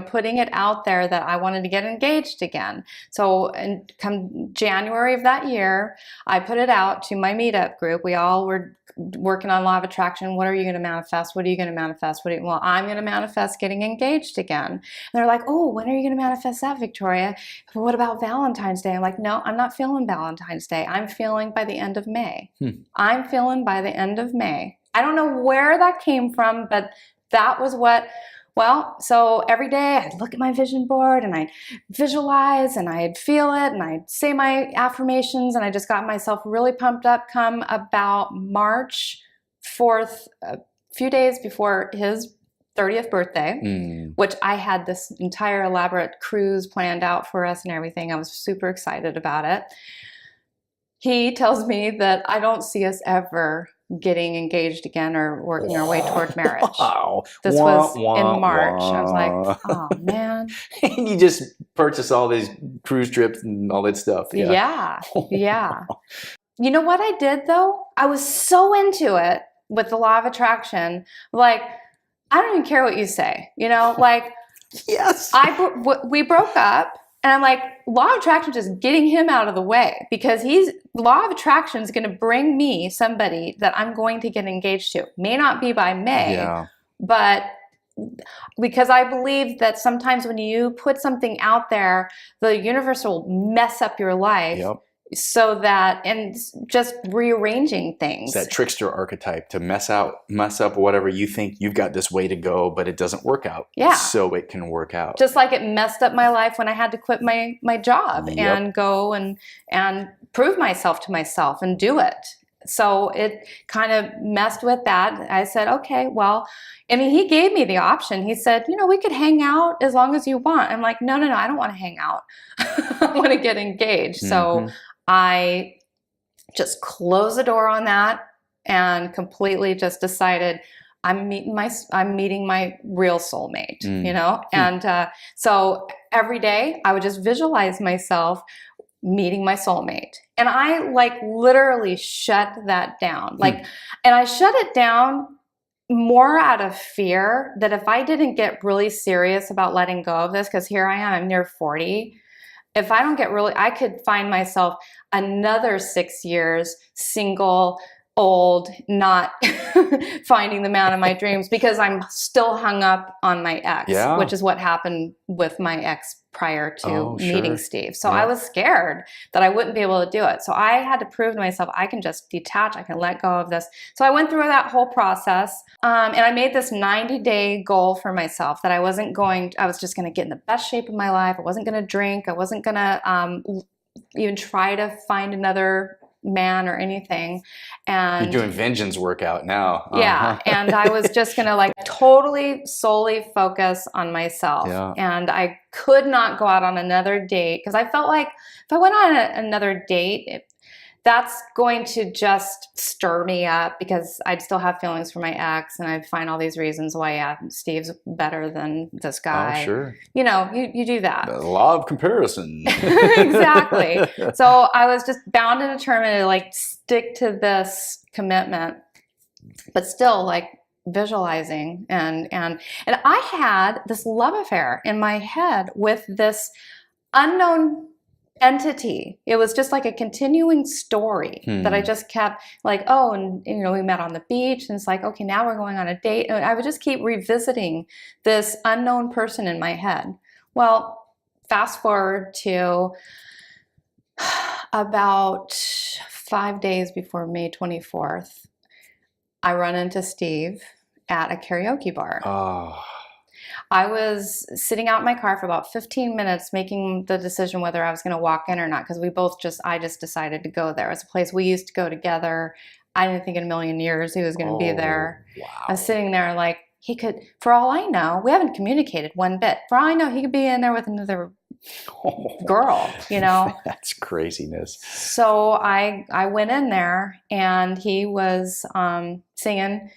[SPEAKER 3] putting it out there that I wanted to get engaged again. So come January of that year, I put it out to my meetup group. We all were working on law of attraction. What are you going to manifest? What are you going to manifest? Well, I'm going to manifest getting engaged again. And they're like, oh, when are you going to manifest that, Victoria? What about Valentine's Day? I'm like, no, I'm not feeling Valentine's Day. I'm feeling by the end of May. I'm feeling by the end of May. I don't know where that came from, but that was what. Well, so every day I'd look at my vision board and I'd visualize and I'd feel it and I'd say my affirmations, and I just got myself really pumped up come about March 4th, a few days before his 30th birthday, which I had this entire elaborate cruise planned out for us and everything. I was super excited about it. He tells me that I don't see us ever getting engaged again or working our way toward marriage.
[SPEAKER 1] Wow.
[SPEAKER 3] This was in March. I was like, oh man.
[SPEAKER 1] And you just purchase all these cruise trips and all that stuff.
[SPEAKER 3] Yeah. Yeah. You know what I did though? I was so into it with the law of attraction. Like, I don't even care what you say, like,
[SPEAKER 1] Yes.
[SPEAKER 3] we broke up. And I'm like, law of attraction just getting him out of the way, because law of attraction is going to bring me somebody that I'm going to get engaged to. May not be by May, but because I believe that sometimes when you put something out there, the universe will mess up your life.
[SPEAKER 1] Yep.
[SPEAKER 3] So that, and just rearranging things.
[SPEAKER 1] It's that trickster archetype to mess up whatever you think you've got this way to go, but it doesn't work out.
[SPEAKER 3] Yeah.
[SPEAKER 1] So it can work out.
[SPEAKER 3] Just like it messed up my life when I had to quit my job and go and prove myself to myself and do it. So it kind of messed with that. I said, okay, well, I mean, he gave me the option. He said, we could hang out as long as you want. I'm like, no, I don't want to hang out. I want to get engaged. So I just closed the door on that and completely just decided I'm meeting my real soulmate, And so every day I would just visualize myself meeting my soulmate. And I literally shut that down. And I shut it down more out of fear that if I didn't get really serious about letting go of this, because here I am, I'm near 40. If I don't get I could find myself another 6 years single, old, not finding the man of my dreams, because I'm still hung up on my ex, which is what happened with my ex prior to meeting Steve. So I was scared that I wouldn't be able to do it. So I had to prove to myself, I can just detach, I can let go of this. So I went through that whole process, and I made this 90-day goal for myself that I was just going to get in the best shape of my life. I wasn't going to drink. I wasn't going to even try to find another man or anything. And
[SPEAKER 1] you're doing vengeance workout now.
[SPEAKER 3] Yeah. And I was just going to totally solely focus on myself.
[SPEAKER 1] Yeah.
[SPEAKER 3] And I could not go out on another date, because I felt like if I went on another date, that's going to just stir me up because I'd still have feelings for my ex, and I'd find all these reasons why, yeah, Steve's better than this guy.
[SPEAKER 1] Oh, sure.
[SPEAKER 3] You know, you do that.
[SPEAKER 1] The law of comparison.
[SPEAKER 3] Exactly. So I was just bound and determined to like stick to this commitment, but still like visualizing and I had this love affair in my head with this unknown entity. It was just like a continuing story that I just kept like, oh, and you know, we met on the beach, and it's like, okay, now we're going on a date. And I would just keep revisiting this unknown person in my head. Well, fast forward to about 5 days before May 24th, I run into Steve at a karaoke bar.
[SPEAKER 1] Oh.
[SPEAKER 3] I was sitting out in my car for about 15 minutes making the decision whether I was going to walk in or not, because I just decided to go there. It's a place we used to go together. I didn't think in a million years he was going to be there.
[SPEAKER 1] Wow.
[SPEAKER 3] I was sitting there like, he could, for all I know, we haven't communicated one bit. For all I know, he could be in there with another girl, you know?
[SPEAKER 1] That's craziness.
[SPEAKER 3] So I went in there, and he was singing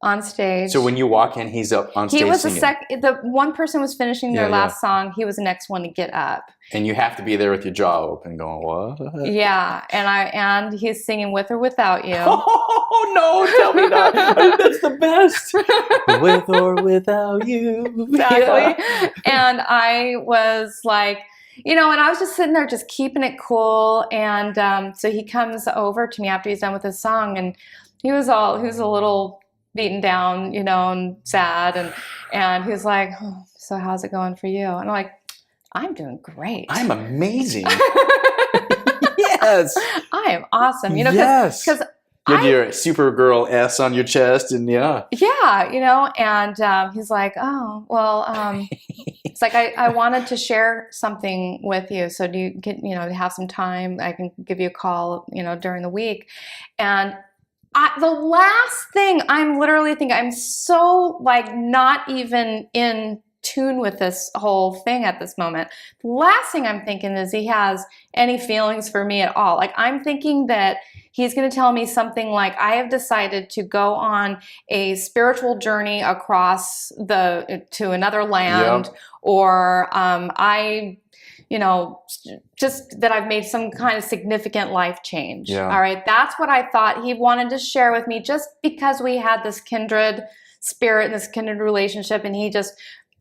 [SPEAKER 3] on stage.
[SPEAKER 1] So when you walk in, he's up on stage
[SPEAKER 3] He was
[SPEAKER 1] singing.
[SPEAKER 3] the one person was finishing their last song. He was the next one to get up.
[SPEAKER 1] And you have to be there with your jaw open going, what?
[SPEAKER 3] Yeah, and he's singing With or Without You.
[SPEAKER 1] Oh, no, tell me that. That's the best. With or without you.
[SPEAKER 3] Exactly.
[SPEAKER 1] Yeah.
[SPEAKER 3] And I was like, you know, and I was just sitting there just keeping it cool. And so he comes over to me after he's done with his song, and he was a little beaten down, you know, and sad. And he was like, oh, so how's it going for you? And I'm like, I'm doing great.
[SPEAKER 1] I'm amazing. Yes.
[SPEAKER 3] I am awesome. You know,
[SPEAKER 1] yes.
[SPEAKER 3] because
[SPEAKER 1] you had your Supergirl S on your chest, and yeah.
[SPEAKER 3] Yeah, you know, and he's like, oh, well, it's like, I wanted to share something with you. So do you get, you know, have some time? I can give you a call, you know, during the week. And the last thing I'm literally thinking, I'm so like not even in tune with this whole thing at this moment. The last thing I'm thinking is he has any feelings for me at all. Like, I'm thinking that he's going to tell me something like, I have decided to go on a spiritual journey across to another land, or you know, just that I've made some kind of significant life change.
[SPEAKER 1] Yeah.
[SPEAKER 3] All right. That's what I thought he wanted to share with me, just because we had this kindred spirit and this kindred relationship, and he just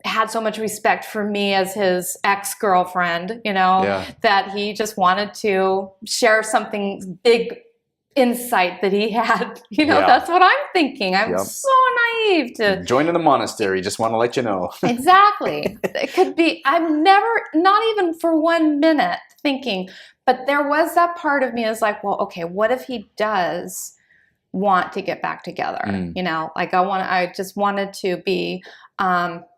[SPEAKER 3] had so much respect for me as his ex-girlfriend, you know, that he just wanted to share something big insight that he had. You know, that's what I'm thinking. I'm so naive to
[SPEAKER 1] join in the monastery. Just want to let you know.
[SPEAKER 3] Exactly. It could be, I'm never, not even for 1 minute thinking, but there was that part of me is like, well, okay, what if he does want to get back together? You know, like I just wanted to be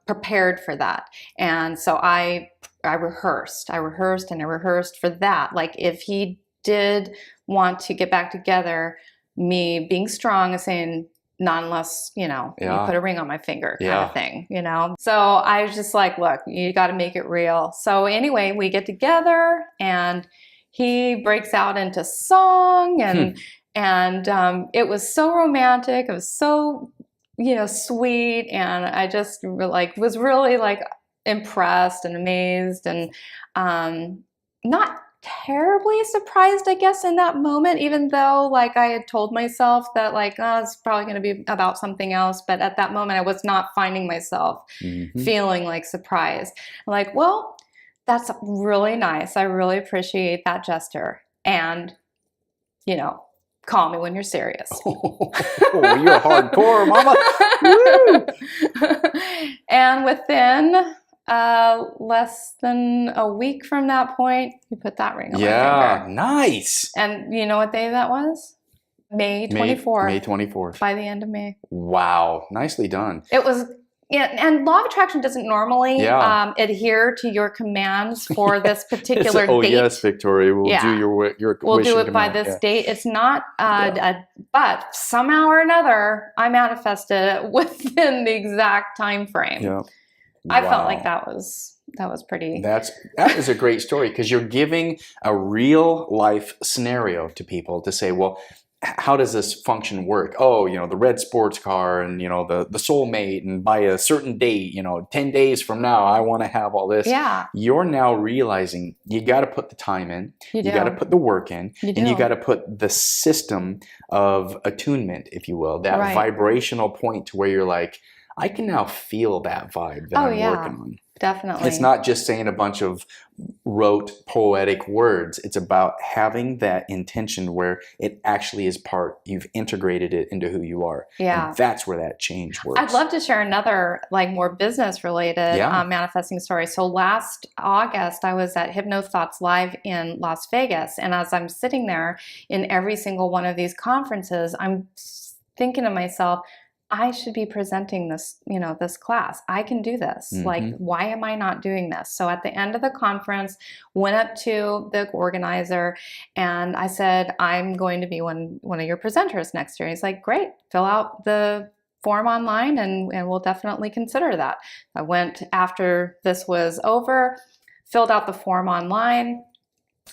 [SPEAKER 3] prepared for that. And so I rehearsed for that. Like, if he did want to get back together, me being strong and saying, not unless, you know, you put a ring on my finger kind of thing, you know? So I was just like, look, you got to make it real. So anyway, we get together, and he breaks out into song, and it was so romantic. It was so, you know, sweet. And I just like was really like impressed and amazed, and not terribly surprised, I guess, in that moment, even though like I had told myself that like, oh, it's probably going to be about something else. But at that moment, I was not finding myself feeling like surprised. Like, well, that's really nice. I really appreciate that gesture. And, you know, call me when you're serious.
[SPEAKER 1] Oh, you're hardcore, mama. Woo!
[SPEAKER 3] And within less than a week from that point, you put that ring on my finger.
[SPEAKER 1] Nice.
[SPEAKER 3] And you know what day that was? May 24th.
[SPEAKER 1] May 24th.
[SPEAKER 3] By the end of May.
[SPEAKER 1] Wow. Nicely done.
[SPEAKER 3] It was, and law of attraction doesn't normally adhere to your commands for this particular date.
[SPEAKER 1] Oh, yes, Victoria. We'll do your
[SPEAKER 3] We'll do it by
[SPEAKER 1] command.
[SPEAKER 3] this date. It's not, but somehow or another, I manifested it within the exact time frame.
[SPEAKER 1] Yeah.
[SPEAKER 3] I felt like that was that was pretty.
[SPEAKER 1] That is a great story, because you're giving a real life scenario to people to say, well, how does this function work? Oh, the red sports car, and the soulmate, and by a certain date, 10 days from now, I want to have all this.
[SPEAKER 3] Yeah.
[SPEAKER 1] You're now realizing you got to put the time in, you
[SPEAKER 3] do.
[SPEAKER 1] got to put the work in, and you
[SPEAKER 3] do.
[SPEAKER 1] got to put the system of attunement, if you will, that vibrational point to where you're like, I can now feel that vibe that I'm working on.
[SPEAKER 3] Definitely.
[SPEAKER 1] It's not just saying a bunch of rote poetic words. It's about having that intention where it actually is you've integrated it into who you are.
[SPEAKER 3] Yeah.
[SPEAKER 1] And that's where that change works.
[SPEAKER 3] I'd love to share another more business related manifesting story. So last August, I was at Hypnosis Live in Las Vegas. And as I'm sitting there in every single one of these conferences, I'm thinking to myself, I should be presenting this, this class. I can do this. Like, why am I not doing this? So at the end of the conference, went up to the organizer and I said, I'm going to be one of your presenters next year. He's like, great, fill out the form online and we'll definitely consider that. I went after this was over, filled out the form online.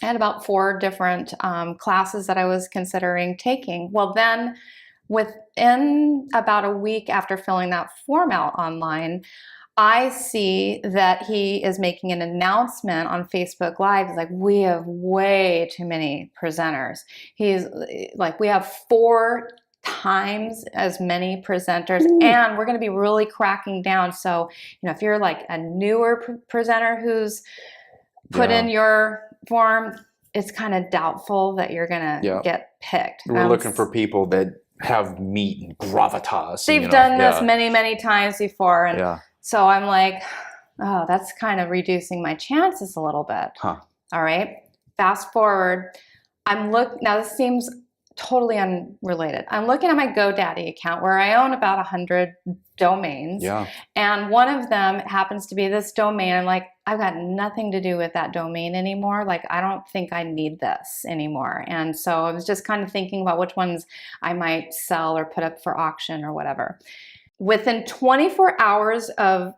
[SPEAKER 3] I had about 4 different classes that I was considering taking. Well, then within about a week after filling that form out online, I see that he is making an announcement on Facebook Live. He's like, we have way too many presenters. He's like, we have 4 times as many presenters. Ooh. And we're going to be really cracking down. So, if you're like a newer presenter who's put in your form, it's kind of doubtful that you're going to get picked.
[SPEAKER 1] We're looking for people that have meat and gravitas.
[SPEAKER 3] They've done this many, many times before. And so I'm like, oh, that's kind of reducing my chances a little bit. Huh. All right. Fast forward. Now this seems totally unrelated. I'm looking at my GoDaddy account where I own about 100 domains. Yeah. And one of them happens to be this domain. I'm like, I've got nothing to do with that domain anymore. Like, I don't think I need this anymore. And so I was just kind of thinking about which ones I might sell or put up for auction or whatever. Within 24 hours of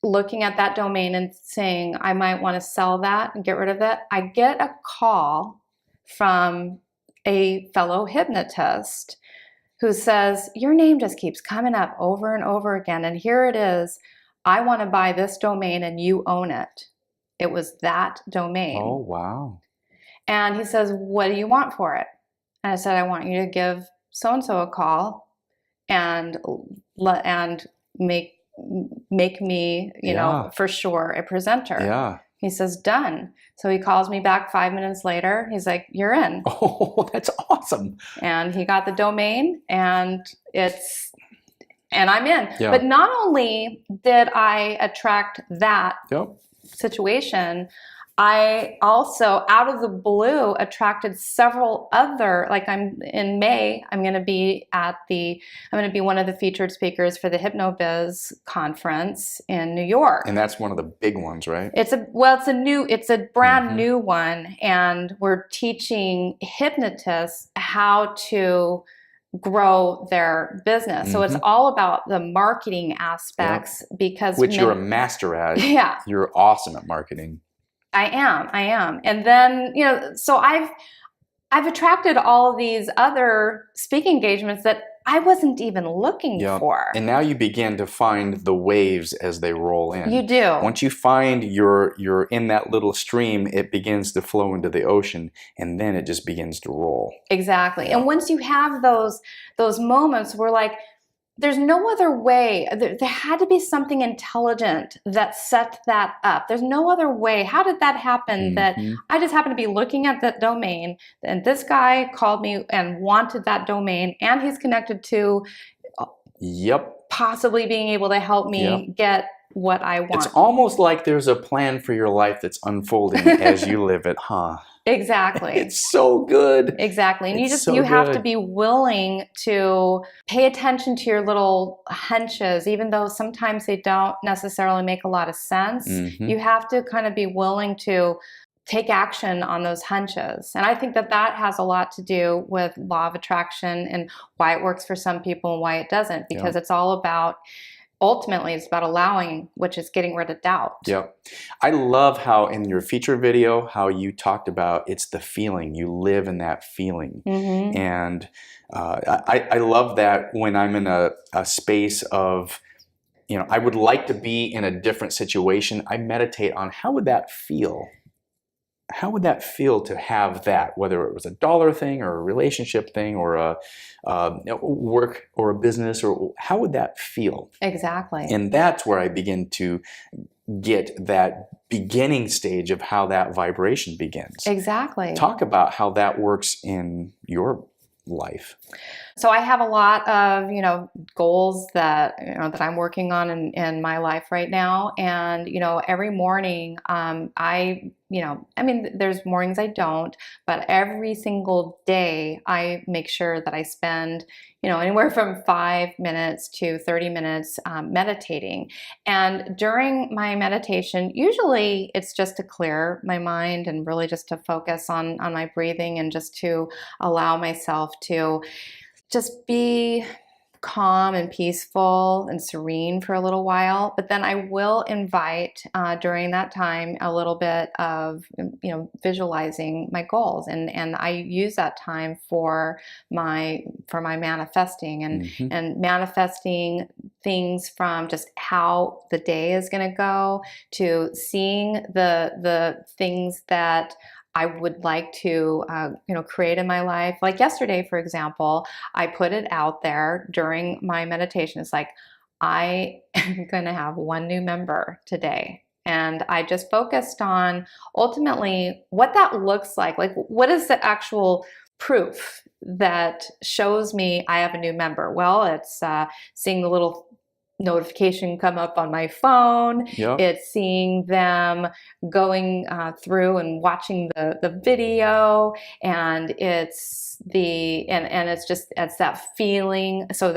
[SPEAKER 3] looking at that domain and saying, I might want to sell that and get rid of it, I get a call from a fellow hypnotist who says, your name just keeps coming up over and over again. And here it is. I want to buy this domain and you own it. It was that domain. Oh, wow. And he says, what do you want for it? And I said, I want you to give so-and-so a call and make me, for sure a presenter. Yeah. He says, done. So he calls me back 5 minutes later. He's like, you're in.
[SPEAKER 1] Oh, that's awesome.
[SPEAKER 3] And he got the domain and I'm in. Yeah. But not only did I attract that situation, I also, out of the blue, attracted several other, in May, I'm going to be one of the featured speakers for the HypnoBiz conference in New York.
[SPEAKER 1] And that's one of the big ones, right?
[SPEAKER 3] It's a brand new one. And we're teaching hypnotists how to grow their business. So it's all about the marketing aspects because
[SPEAKER 1] which you're a master at.
[SPEAKER 3] Yeah.
[SPEAKER 1] You're awesome at marketing.
[SPEAKER 3] I am. And then, so I've attracted all of these other speaking engagements that I wasn't even looking for.
[SPEAKER 1] And now you begin to find the waves as they roll in.
[SPEAKER 3] You do.
[SPEAKER 1] Once you find you're in that little stream, it begins to flow into the ocean, and then it just begins to roll.
[SPEAKER 3] Exactly. And once you have those moments where there's no other way. There had to be something intelligent that set that up. There's no other way. How did that happen? That I just happened to be looking at that domain, and this guy called me and wanted that domain, and he's connected to possibly being able to help me get what I want.
[SPEAKER 1] It's almost like there's a plan for your life that's unfolding as you live it, huh?
[SPEAKER 3] Exactly.
[SPEAKER 1] It's so good.
[SPEAKER 3] Exactly. And you have to be willing to pay attention to your little hunches, even though sometimes they don't necessarily make a lot of sense. You have to kind of be willing to take action on those hunches. And I think that has a lot to do with law of attraction and why it works for some people and why it doesn't, because it's all about ultimately it's about allowing, which is getting rid of doubt.
[SPEAKER 1] Yep. I love how in your feature video, how you talked about it's the feeling. You live in that feeling.
[SPEAKER 3] Mm-hmm.
[SPEAKER 1] And I love that when I'm in a space of, I would like to be in a different situation. I meditate on how would that feel? How would that feel to have that, whether it was a dollar thing or a relationship thing or a work or a business, or how would that feel?
[SPEAKER 3] Exactly.
[SPEAKER 1] And that's where I begin to get that beginning stage of how that vibration begins.
[SPEAKER 3] Exactly.
[SPEAKER 1] Talk about how that works in your life.
[SPEAKER 3] So I have a lot of, goals that, that I'm working on in my life right now. And, every morning, there's mornings I don't, but every single day I make sure that I spend, anywhere from 5 minutes to 30 minutes meditating. And during my meditation, usually it's just to clear my mind and really just to focus on my breathing and just to allow myself to just be calm and peaceful and serene for a little while. But then I will invite during that time a little bit of visualizing my goals, and I use that time for my manifesting and manifesting things from just how the day is going to go to seeing the things that I would like to, create in my life. Like yesterday, for example, I put it out there during my meditation. It's like, I am going to have one new member today. And I just focused on ultimately what that looks like. Like, what is the actual proof that shows me I have a new member? Well, it's seeing the little notification come up on my phone.
[SPEAKER 1] Yep.
[SPEAKER 3] It's seeing them going through and watching the video, and it's that feeling. So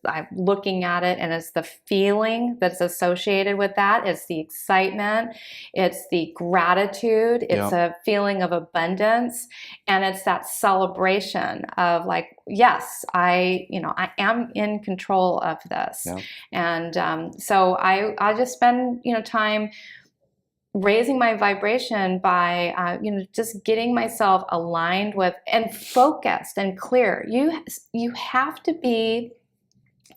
[SPEAKER 3] I'm looking at it, and it's the feeling that's associated with that. It's the excitement, it's the gratitude, it's a feeling of abundance, and it's that celebration of like, yes, I am in control of this.
[SPEAKER 1] Yep.
[SPEAKER 3] And so I just spend time raising my vibration by just getting myself aligned with and focused and clear. You have to be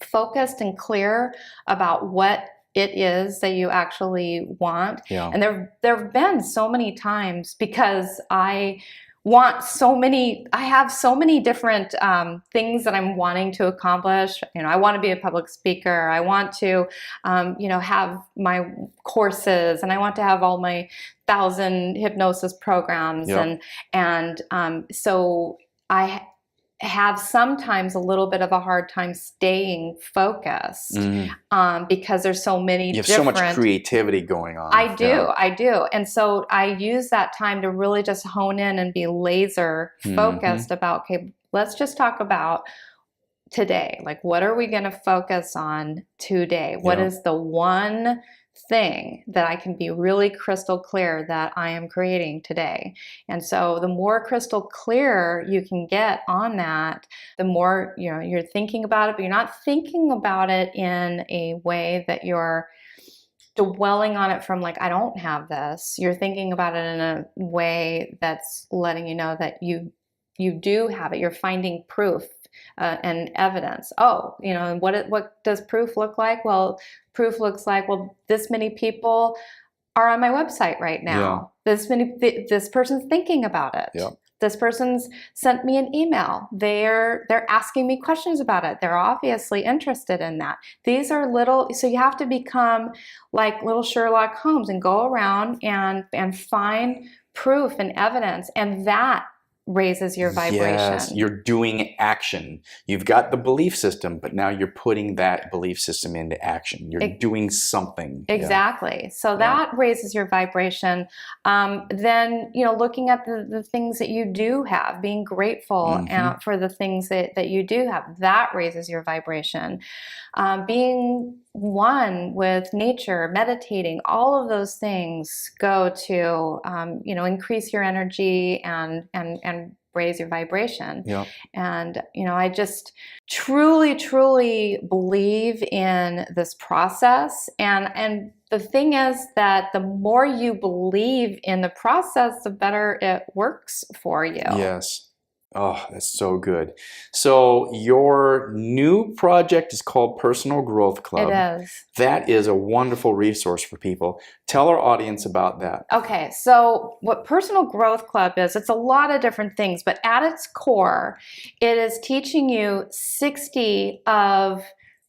[SPEAKER 3] focused and clear about what it is that you actually want.
[SPEAKER 1] Yeah.
[SPEAKER 3] And there have been so many times, because I have so many different things that I'm wanting to accomplish. I want to be a public speaker. I want to, have my courses, and I want to have all my 1,000 hypnosis programs.
[SPEAKER 1] Yep.
[SPEAKER 3] And so I have sometimes a little bit of a hard time staying focused because there's so many
[SPEAKER 1] You have
[SPEAKER 3] different...
[SPEAKER 1] so much creativity going on.
[SPEAKER 3] I do. And so I use that time to really just hone in and be laser focused about, okay, let's just talk about today. Like, what are we going to focus on today? What is the one thing that I can be really crystal clear that I am creating today? And so the more crystal clear you can get on that, the more you're thinking about it, but you're not thinking about it in a way that you're dwelling on it from like, I don't have this. You're thinking about it in a way that's letting you know that you do have it. You're finding proof and evidence. Oh, what does proof look like? Well, proof looks like, well, this many people are on my website right now. This person's thinking about it.
[SPEAKER 1] Yeah.
[SPEAKER 3] This person's sent me an email. They're asking me questions about it. They're obviously interested in that. These are so you have to become like little Sherlock Holmes and go around and find proof and evidence, and that raises your vibration.
[SPEAKER 1] Yes, you're doing action. You've got the belief system, but now you're putting that belief system into action. You're doing something.
[SPEAKER 3] Exactly.
[SPEAKER 1] Yeah.
[SPEAKER 3] So that raises your vibration. Then, looking at the things that you do have, being grateful for the things that you do have, that raises your vibration. Being one with nature, meditating, all of those things go to, increase your energy and raise your vibration.
[SPEAKER 1] Yeah.
[SPEAKER 3] And, I just truly, truly believe in this process. And the thing is that the more you believe in the process, the better it works for you.
[SPEAKER 1] Yes. Oh, that's so good. So your new project is called Personal Growth Club.
[SPEAKER 3] It is.
[SPEAKER 1] That is a wonderful resource for people. Tell our audience about that.
[SPEAKER 3] Okay, so what Personal Growth Club is, it's a lot of different things, but at its core, it is teaching you 60 of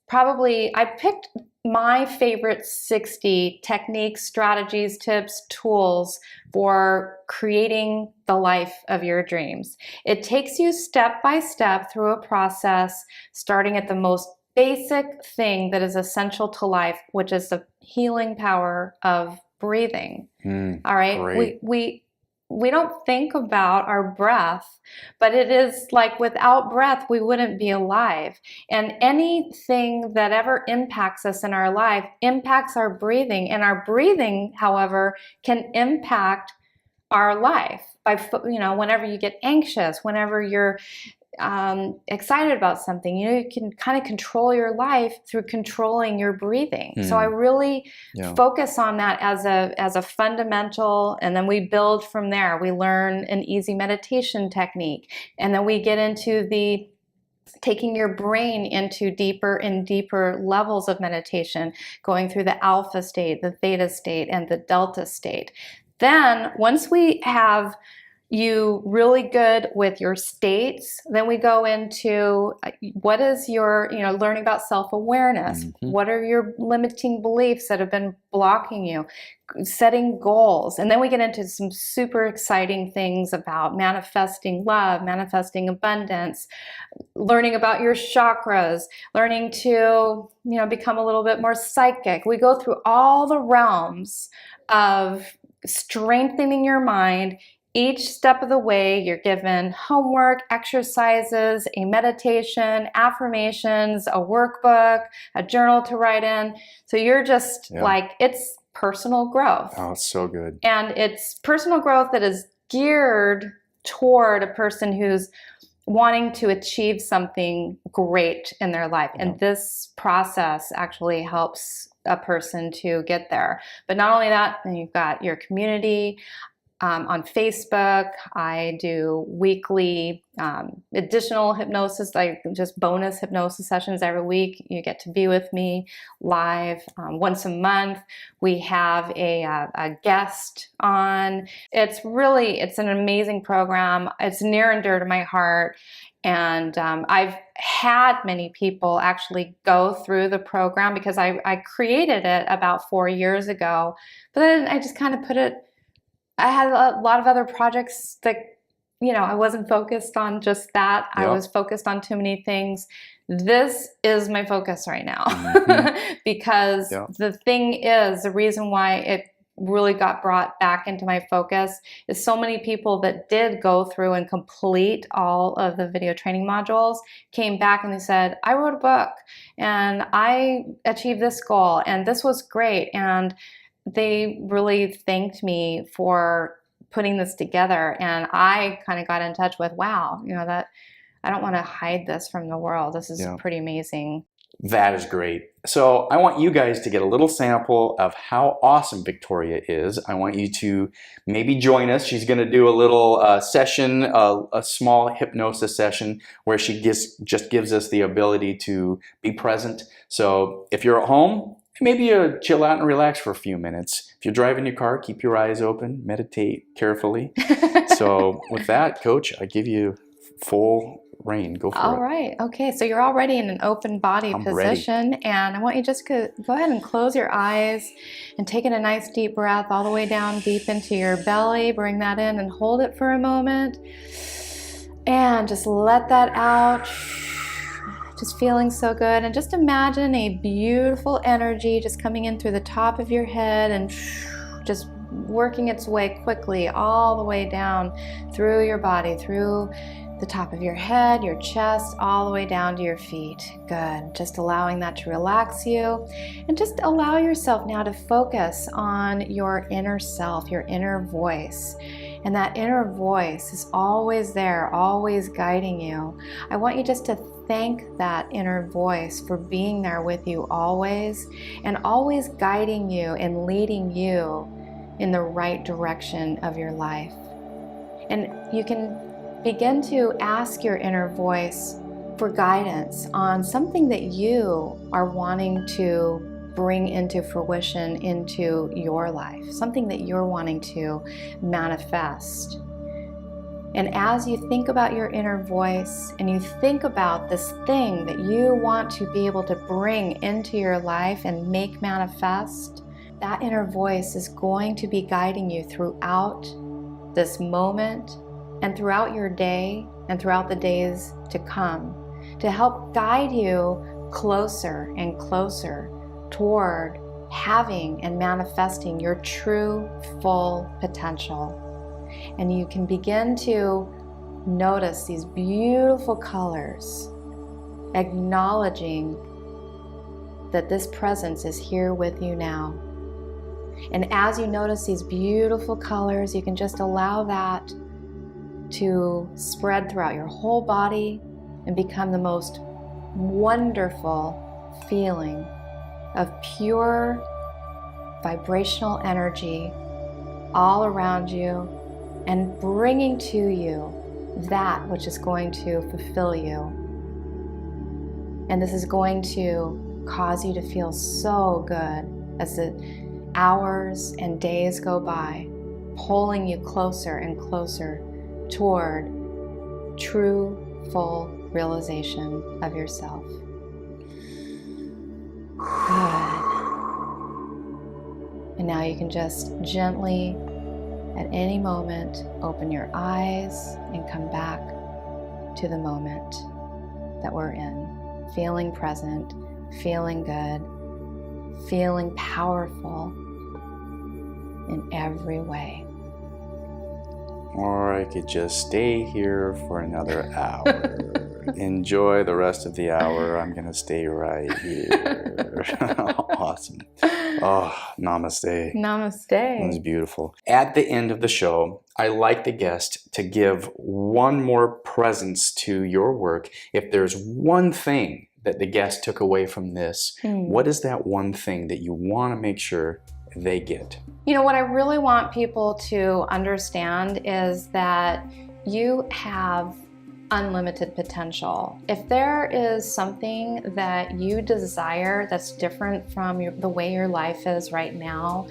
[SPEAKER 3] probably, I picked my favorite 60 techniques, strategies, tips, tools for creating the life of your dreams. It takes you step by step through a process, starting at the most basic thing that is essential to life, which is the healing power of breathing. All right.
[SPEAKER 1] Great.
[SPEAKER 3] We don't think about our breath, but it is like without breath, we wouldn't be alive. And anything that ever impacts us in our life impacts our breathing. And our breathing, however, can impact our life by, whenever you get anxious, whenever you're excited about something, you can kind of control your life through controlling your breathing. So I really focus on that as a fundamental, and then we build from there. We learn an easy meditation technique, and then we get into the taking your brain into deeper and deeper levels of meditation, going through the alpha state, the theta state, and the delta state. Then once we have you really good with your states, then we go into what is your, learning about self-awareness. What are your limiting beliefs that have been blocking you? Setting goals. And then we get into some super exciting things about manifesting love, manifesting abundance, learning about your chakras, learning to, become a little bit more psychic. We go through all the realms of strengthening your mind. Each step of the way, you're given homework, exercises, a meditation, affirmations, a workbook, a journal to write in. So you're just like, it's personal growth.
[SPEAKER 1] Oh, it's so good.
[SPEAKER 3] And it's personal growth that is geared toward a person who's wanting to achieve something great in their life. And this process actually helps a person to get there. But not only that, then you've got your community. On Facebook, I do weekly additional hypnosis, like just bonus hypnosis sessions every week. You get to be with me live once a month. We have a guest on. It's an amazing program. It's near and dear to my heart. And I've had many people actually go through the program because I created it about 4 years ago. But then I just kind of I had a lot of other projects that, I wasn't focused on just that. I was focused on too many things. This is my focus right now because the thing is, the reason why it really got brought back into my focus is so many people that did go through and complete all of the video training modules came back and they said, I wrote a book and I achieved this goal and this was great. And they really thanked me for putting this together. And I kind of got in touch with, wow, that I don't want to hide this from the world. This is pretty amazing.
[SPEAKER 1] That is great. So I want you guys to get a little sample of how awesome Victoria is. I want you to maybe join us. She's going to do a little session, a small hypnosis session where she just gives us the ability to be present. So if you're at home, maybe you chill out and relax for a few minutes. If you're driving your car, keep your eyes open, meditate carefully. So with that, Coach, I give you full rein. Go for it.
[SPEAKER 3] All right. Okay. So you're already in an open body position. Ready. And I want you just to go ahead and close your eyes and take in a nice deep breath all the way down deep into your belly. Bring that in and hold it for a moment. And just let that out. Just feeling so good, and just imagine a beautiful energy just coming in through the top of your head and just working its way quickly all the way down through your body, through the top of your head, your chest, all the way down to your feet. Good. Just allowing that to relax you, and just allow yourself now to focus on your inner self, your inner voice. and that inner voice is always there, always guiding you. I want you just to thank that inner voice for being there with you always, and always guiding you and leading you in the right direction of your life. And you can begin to ask your inner voice for guidance on something that you are wanting to bring into fruition into your life, something that you're wanting to manifest. And as you think about your inner voice and you think about this thing that you want to be able to bring into your life and make manifest, that inner voice is going to be guiding you throughout this moment and throughout your day and throughout the days to come, to help guide you closer and closer toward having and manifesting your true full potential. And you can begin to notice these beautiful colors, acknowledging that this presence is here with you now. And as you notice these beautiful colors, you can just allow that to spread throughout your whole body and become the most wonderful feeling of pure vibrational energy all around you, and bringing to you that which is going to fulfill you. And this is going to cause you to feel so good as the hours and days go by, pulling you closer and closer toward true, full realization of yourself. Good. And now you can just gently, at any moment, open your eyes and come back to the moment that we're in. Feeling present, feeling good, feeling powerful in every way.
[SPEAKER 1] Or I could just stay here for another hour. Enjoy the rest of the hour. I'm going to stay right here. Awesome. Oh, namaste.
[SPEAKER 3] Namaste.
[SPEAKER 1] That was beautiful. At the end of the show, I like the guest to give one more presence to your work. If there's one thing that the guest took away from this, what is that one thing that you want to make sure they get?
[SPEAKER 3] You know, what I really want people to understand is that you have unlimited potential. If there is something that you desire that's different from the way your life is right now,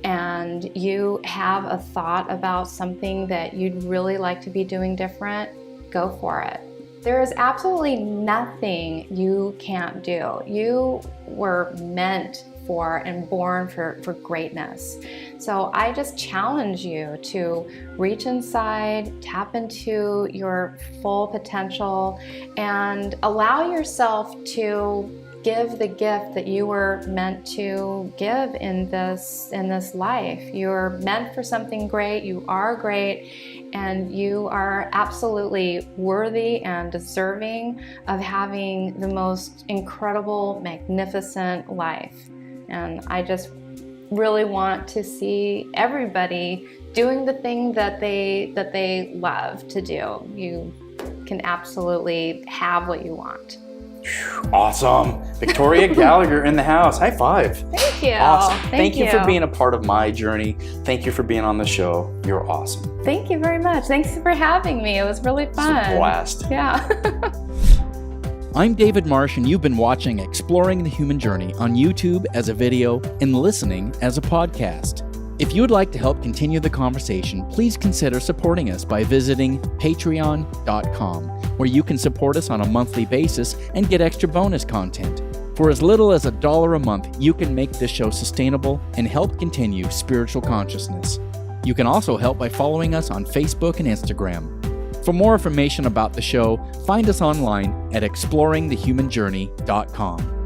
[SPEAKER 3] and you have a thought about something that you'd really like to be doing different, go for it. There is absolutely nothing you can't do. You were meant for and born for greatness. So I just challenge you to reach inside, tap into your full potential, and allow yourself to give the gift that you were meant to give in this life. You're meant for something great, you are great, and you are absolutely worthy and deserving of having the most incredible, magnificent life. And I just really want to see everybody doing the thing that they love to do. You can absolutely have what you want.
[SPEAKER 1] Awesome. Victoria Gallagher in the house. High five.
[SPEAKER 3] Thank you.
[SPEAKER 1] Awesome.
[SPEAKER 3] Thank
[SPEAKER 1] you for being a part of my journey. Thank you for being on the show. You're awesome.
[SPEAKER 3] Thank you very much. Thanks for having me. It was really fun.
[SPEAKER 1] It's a blast.
[SPEAKER 3] Yeah.
[SPEAKER 1] I'm David Marsh, and you've been watching Exploring the Human Journey on YouTube as a video and listening as a podcast. If you would like to help continue the conversation, please consider supporting us by visiting patreon.com, where you can support us on a monthly basis and get extra bonus content. For as little as $1 a month, you can make this show sustainable and help continue spiritual consciousness. You can also help by following us on Facebook and Instagram. For more information about the show, find us online at exploringthehumanjourney.com.